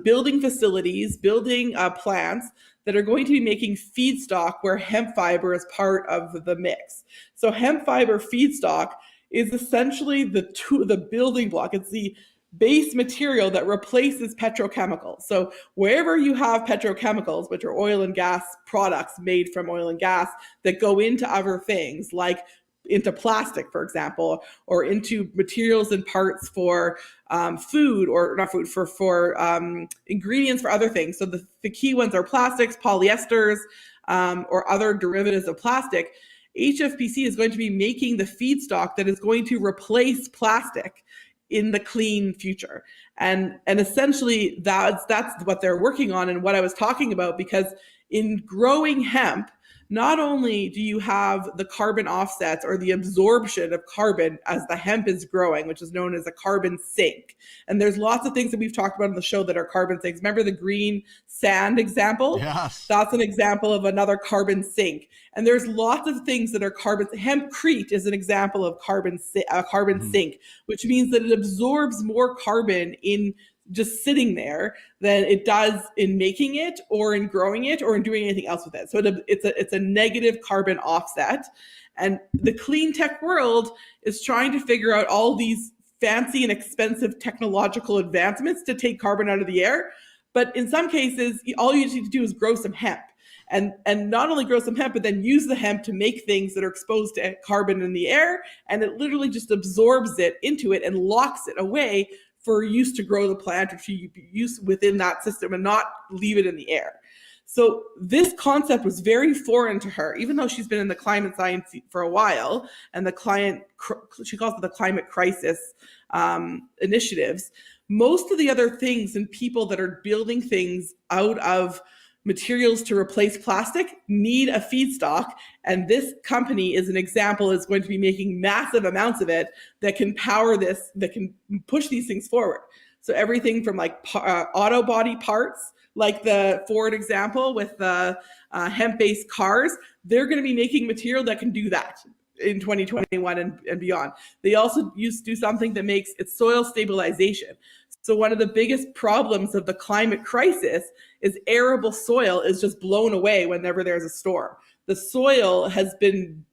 building facilities, building plants that are going to be making feedstock where hemp fiber is part of the mix. So hemp fiber feedstock is essentially the building block. It's the base material that replaces petrochemicals. So wherever you have petrochemicals, which are oil and gas products made from oil and gas that go into other things, like into plastic, for example, or into materials and parts for food, or not food, for ingredients for other things. So the key ones are plastics, polyesters, or other derivatives of plastic. HFPC is going to be making the feedstock that is going to replace plastic in the clean future. And essentially that's what they're working on and what I was talking about, because in growing hemp, not only do you have the carbon offsets or the absorption of carbon as the hemp is growing, which is known as a carbon sink. And there's lots of things that we've talked about on the show that are carbon sinks. Remember the green sand example? Yes. That's an example of another carbon sink. And there's lots of things that are carbon. Hempcrete is an example of carbon sink, which means that it absorbs more carbon in just sitting there than it does in making it or in growing it or in doing anything else with it. So it's a negative carbon offset. And the clean tech world is trying to figure out all these fancy and expensive technological advancements to take carbon out of the air. But in some cases, all you need to do is grow some hemp. And not only grow some hemp, but then use the hemp to make things that are exposed to carbon in the air. And it literally just absorbs it into it and locks it away for use to grow the plant or to use within that system and not leave it in the air. So this concept was very foreign to her, even though she's been in the climate science for a while, and she calls it the climate crisis initiatives. Most of the other things and people that are building things out of materials to replace plastic need a feedstock, and this company is an example, is going to be making massive amounts of it that can power this, that can push these things forward. So everything from like auto body parts, like the Ford example with the hemp-based cars, they're going to be making material that can do that in 2021 and beyond. They also used to do something that makes it soil stabilization. So one of the biggest problems of the climate crisis is arable soil is just blown away whenever there's a storm. The soil has been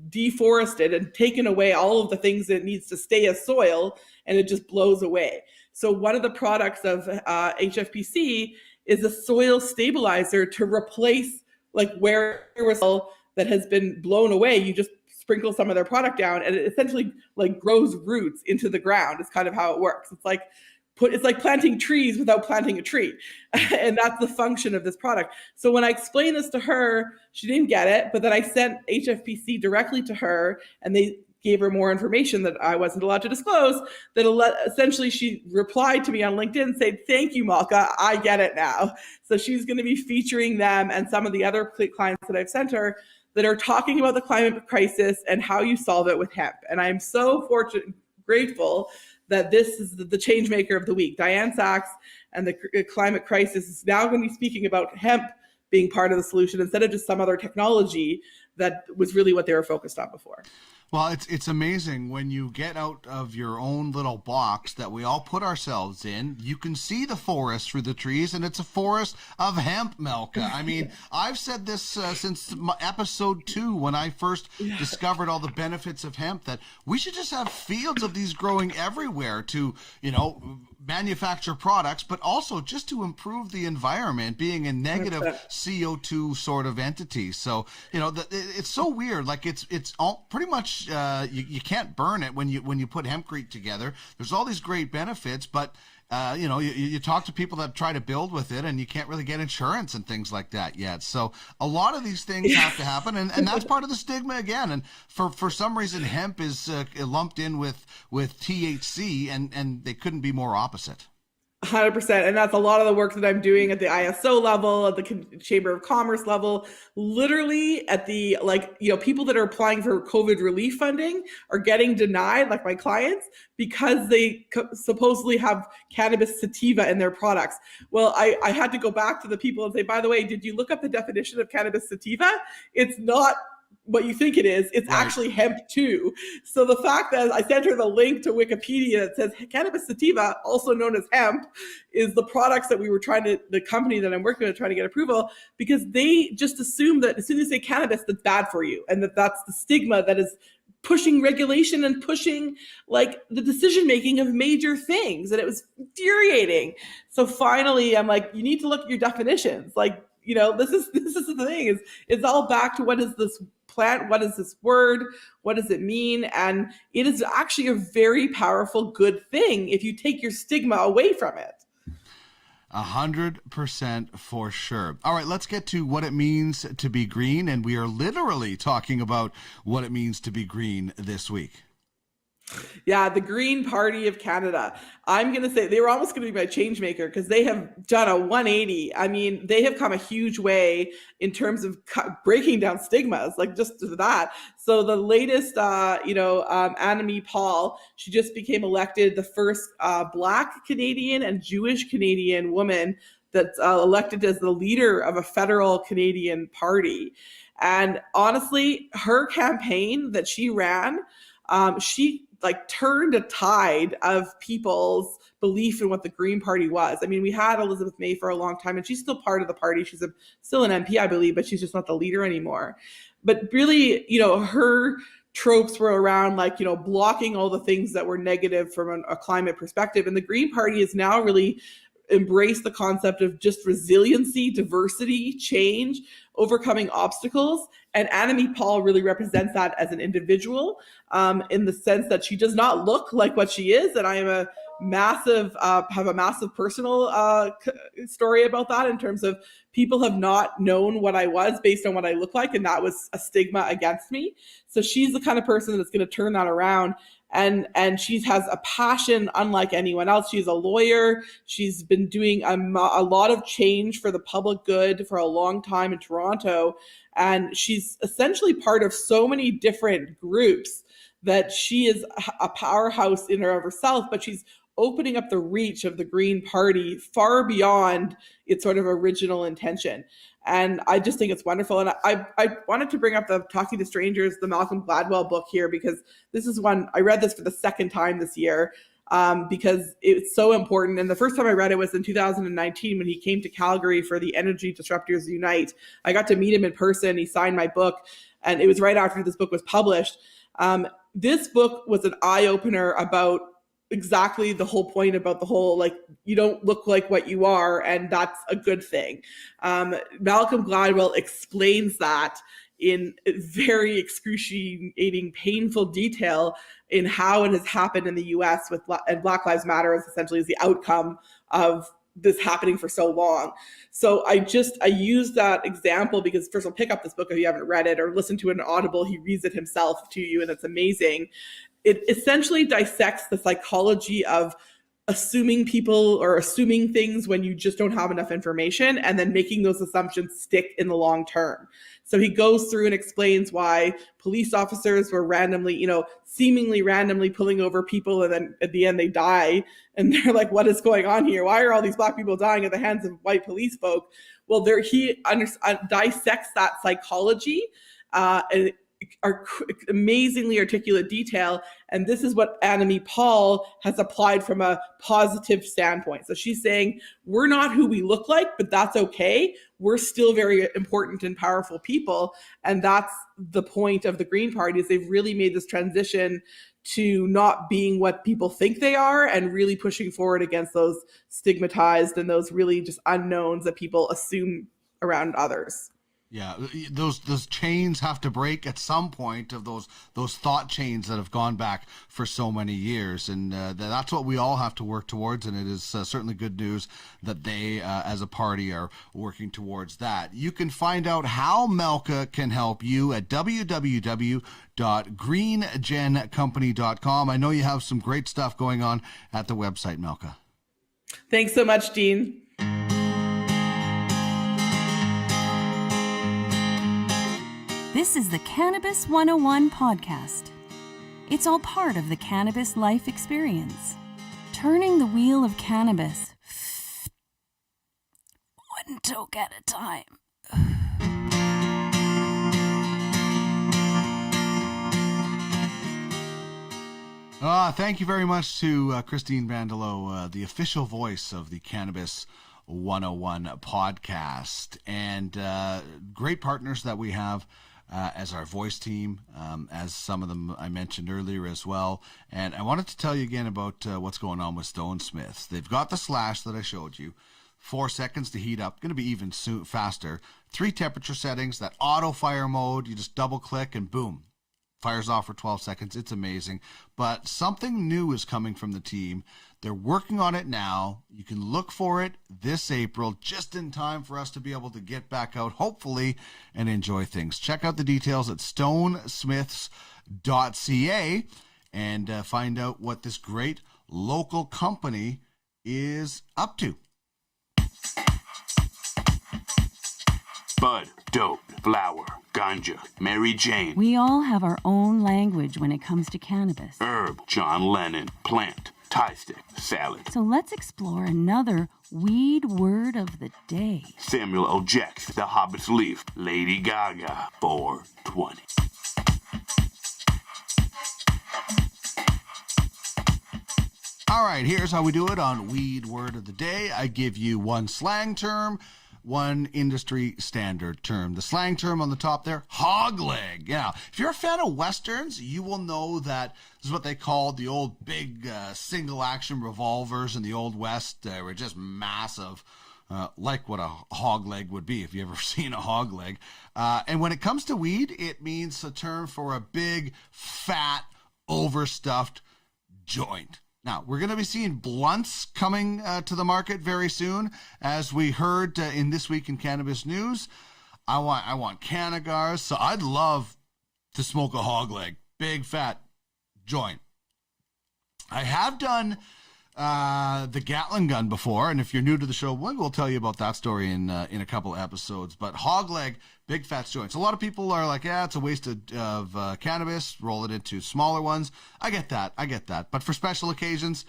deforested and taken away all of the things that it needs to stay as soil, and it just blows away. So one of the products of HFPC is a soil stabilizer to replace like where there was soil that has been blown away. You just sprinkle some of their product down and it essentially like grows roots into the ground. It's kind of how it works. It's like planting trees without planting a tree. And that's the function of this product. So when I explained this to her, she didn't get it, but then I sent HFPC directly to her and they gave her more information that I wasn't allowed to disclose, that essentially she replied to me on LinkedIn and said, "Thank you, Malka, I get it now." So she's going to be featuring them and some of the other clients that I've sent her that are talking about the climate crisis and how you solve it with hemp. And I'm so grateful that this is the change maker of the week. Dianne Saxe and the climate crisis is now going to be speaking about hemp being part of the solution instead of just some other technology that was really what they were focused on before. Well, it's amazing when you get out of your own little box that we all put ourselves in. You can see the forest through the trees, and it's a forest of hemp, Malka. I mean, I've said this since episode 2 when I first discovered all the benefits of hemp, that we should just have fields of these growing everywhere to, manufacture products, but also just to improve the environment, being a negative CO2 sort of entity. So, it's so weird. Like it's all pretty much you can't burn it when you put hempcrete together. There's all these great benefits, but you talk to people that try to build with it and you can't really get insurance and things like that yet. So a lot of these things have to happen, and that's part of the stigma again. And for some reason, hemp is lumped in with THC, and they couldn't be more opposite. 100%. And that's a lot of the work that I'm doing at the ISO level, at the Chamber of Commerce level, literally at the, people that are applying for COVID relief funding are getting denied, like my clients, because they supposedly have cannabis sativa in their products. Well, I had to go back to the people and say, by the way, did you look up the definition of cannabis sativa? It's not what you think it is. It's actually hemp too. So the fact that I sent her the link to Wikipedia that says cannabis sativa, also known as hemp, is the products that the company that I'm working with trying to get approval, because they just assume that as soon as you say cannabis, that's bad for you. And that's the stigma that is pushing regulation and pushing the decision-making of major things. And it was infuriating. So finally I'm like, you need to look at your definitions. This is the thing, it's all back to what is this plant, what is this word, what does it mean? And it is actually a very powerful, good thing if you take your stigma away from it. 100% for sure. All right, let's get to what it means to be green, and we are literally talking about what it means to be green this week. Yeah, the Green Party of Canada. I'm going to say they were almost going to be my change maker because they have done a 180. I mean, they have come a huge way in terms of breaking down stigmas, just that. So the latest, Annamie Paul, she just became elected the first Black Canadian and Jewish Canadian woman that's elected as the leader of a federal Canadian party. And honestly, her campaign that she ran, she turned a tide of people's belief in what the Green Party was. I mean, we had Elizabeth May for a long time, and she's still part of the party. She's still an MP, I believe, but she's just not the leader anymore. But really, her tropes were around, like, you know, blocking all the things that were negative from a climate perspective. And the Green Party is now really embraced the concept of just resiliency, diversity, change, overcoming obstacles. And Annamie Paul really represents that as an individual, in the sense that she does not look like what she is. And I am have a massive personal story about that, in terms of people have not known what I was based on what I look like, and that was a stigma against me. So she's the kind of person that's going to turn that around. And she has a passion unlike anyone else. She's a lawyer. She's been doing a lot of change for the public good for a long time in Toronto. And she's essentially part of so many different groups that she is a powerhouse in and of herself, but she's opening up the reach of the Green Party far beyond its sort of original intention. And I just think it's wonderful. And I wanted to bring up the Talking to Strangers, the Malcolm Gladwell book here, because this is one, I read this for the second time this year, because it's so important. And the first time I read it was in 2019 when he came to Calgary for the Energy Disruptors Unite. I got to meet him in person. He signed my book, and it was right after this book was published. This book was an eye-opener about exactly the whole point about the whole, like, you don't look like what you are, and that's a good thing. Malcolm Gladwell explains that in very excruciating, painful detail in how it has happened in the US and Black Lives Matter is essentially is the outcome of this happening for so long. So I use that example because, first of all, pick up this book if you haven't read it, or listen to it in Audible. He reads it himself to you, and it's amazing. It essentially dissects the psychology of assuming people or assuming things when you just don't have enough information, and then making those assumptions stick in the long term. So he goes through and explains why police officers were randomly, seemingly randomly pulling over people, and then at the end they die. And they're like, what is going on here? Why are all these Black people dying at the hands of white police folk? Well, he dissects that psychology and amazingly articulate detail. And this is what Annamie Paul has applied from a positive standpoint. So she's saying, we're not who we look like, but that's okay. We're still very important and powerful people. And that's the point of the Green Party, is they've really made this transition to not being what people think they are, and really pushing forward against those stigmatized and those really just unknowns that people assume around others. Yeah, those chains have to break at some point, of those thought chains that have gone back for so many years, and that's what we all have to work towards. And it is certainly good news that they, as a party, are working towards that. You can find out how Melka can help you at www.greengencompany.com. I know you have some great stuff going on at the website, Melka. Thanks so much, Dean. This is the Cannabis 101 podcast. It's all part of the cannabis life experience. Turning the wheel of cannabis one toke at a time. Thank you very much to Christine Bandelow, the official voice of the Cannabis 101 podcast, and great partners that we have as our voice team, as some of them I mentioned earlier as well. And I wanted to tell you again about what's going on with Stone Smiths. They've got the slash that I showed you, 4 seconds to heat up, going to be even faster, 3 temperature settings, that auto fire mode, you just double click and boom, fires off for 12 seconds. It's amazing. But something new is coming from the team. They're working on it now. You can look for it this April, just in time for us to be able to get back out, hopefully, and enjoy things. Check out the details at stonesmiths.ca and find out what this great local company is up to. Bud, dope, flower, ganja, Mary Jane. We all have our own language when it comes to cannabis. Herb, John Lennon, plant, Thai stick, salad. So let's explore another weed word of the day. Samuel L. Jackson, The Hobbit's Leaf, Lady Gaga, 420. All right, here's how we do it on Weed Word of the Day. I give you one slang term. one industry standard term. The slang term on the top there, hog leg. Yeah, if you're a fan of Westerns, you will know that this is what they called the old big single action revolvers in the Old West. They were just massive. Like what a hog leg would be if you ever seen a hog leg. And when it comes to weed, it means a term for a big, fat, overstuffed joint. Now, we're going to be seeing blunts coming to the market very soon. As we heard in This Week in Cannabis News, I want cannagars, so I'd love to smoke a hog leg, big, fat joint. I have done the Gatling gun before, and if you're new to the show, we'll tell you about that story in a couple of episodes. But hog leg, big fat joints. A lot of people are like, yeah, it's a waste of cannabis. Roll it into smaller ones. I get that. But for special occasions,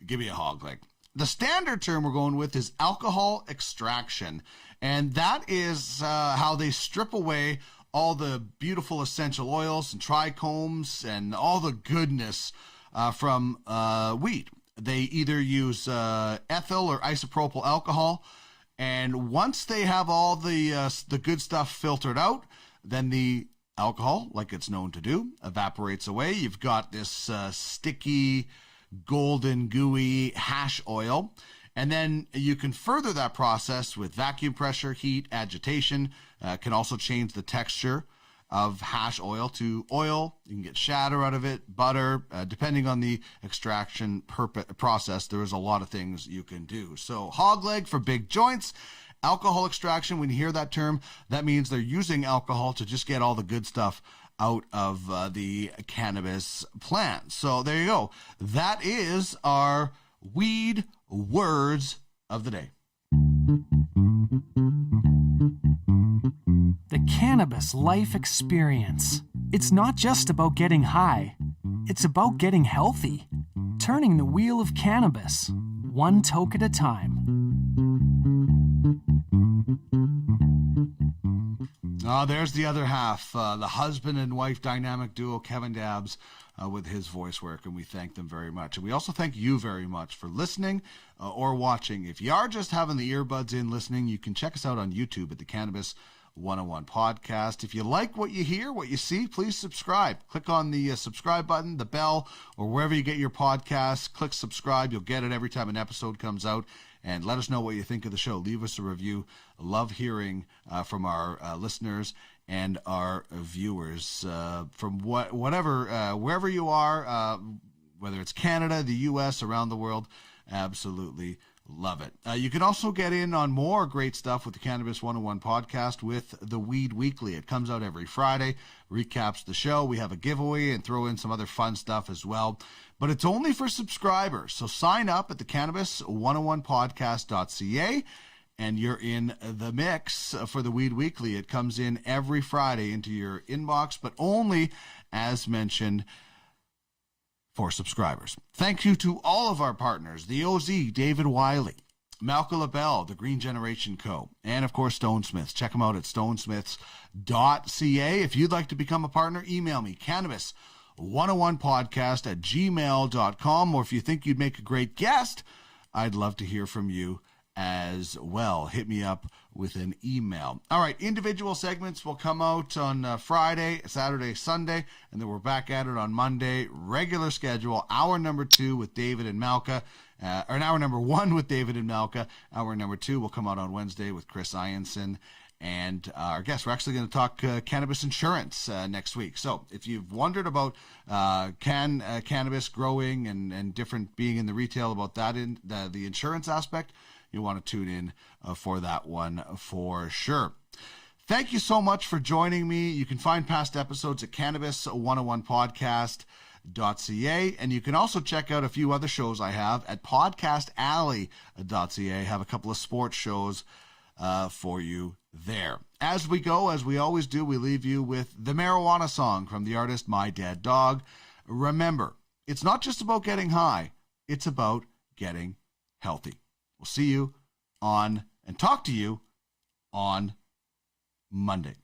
give me a hog leg. The standard term we're going with is alcohol extraction, and that is how they strip away all the beautiful essential oils and trichomes and all the goodness from weed. They either use ethyl or isopropyl alcohol, and once they have all the good stuff filtered out, then the alcohol, like it's known to do, evaporates away. You've got this sticky, golden, gooey hash oil, and then you can further that process with vacuum pressure, heat, agitation. Can also change the texture of hash oil to oil. You can get shatter out of it, butter, depending on the extraction process. There's a lot of things you can do. So hog leg for big joints. Alcohol extraction, when you hear that term, that means they're using alcohol to just get all the good stuff out of the cannabis plant. So there you go. That is our weed words of the day. The Cannabis Life Experience. It's not just about getting high. It's about getting healthy. Turning the wheel of cannabis, one toke at a time. Oh, there's the other half, the husband and wife dynamic duo, Kevin Dabbs, with his voice work, and we thank them very much. And we also thank you very much for listening or watching. If you are just having the earbuds in listening, you can check us out on YouTube at the Cannabis 101 Podcast. If you like what you hear, what you see, please subscribe. Click on the subscribe button, the bell, or wherever you get your podcasts. Click subscribe. You'll get it every time an episode comes out. And let us know what you think of the show. Leave us a review. Love hearing from our listeners and our viewers from wherever you are, whether it's Canada, the U.S., around the world. Absolutely love it. You can also get in on more great stuff with the Cannabis 101 podcast with the Weed Weekly. It comes out every Friday, recaps the show. We have a giveaway and throw in some other fun stuff as well. But it's only for subscribers. So sign up at the cannabis101podcast.ca and you're in the mix for the Weed Weekly. It comes in every Friday into your inbox, but only, as mentioned, for subscribers. Thank you to all of our partners, the OZ, David WYLIE, Malcolm LaBelle, the Green Generation Co., and of course Stonesmiths. Check them out at stonesmiths.ca. If you'd like to become a partner, email me, cannabis101podcast@gmail.com, or if you think you'd make a great guest, I'd love to hear from you as well. Hit me up with an email. All right, individual segments will come out on Friday, Saturday, Sunday, and then we're back at it on Monday. Regular schedule, hour number 2 with David and Malka, or hour number 1 with David and Malka. Hour number 2 will come out on Wednesday with Chris Ianson. And our guest, we're actually going to talk cannabis insurance next week. So if you've wondered about cannabis growing and different being in the retail, about that in the insurance aspect, you want to tune in for that one for sure. Thank you so much for joining me. You can find past episodes at cannabis101podcast.ca, and you can also check out a few other shows I have at podcastalley.ca. I have a couple of sports shows for you there. As we go, as we always do, we leave you with the marijuana song from the artist My Dead Dog. Remember, it's not just about getting high, it's about getting healthy. We'll see you on and talk to you on Monday.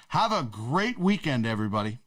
Have a great weekend, everybody.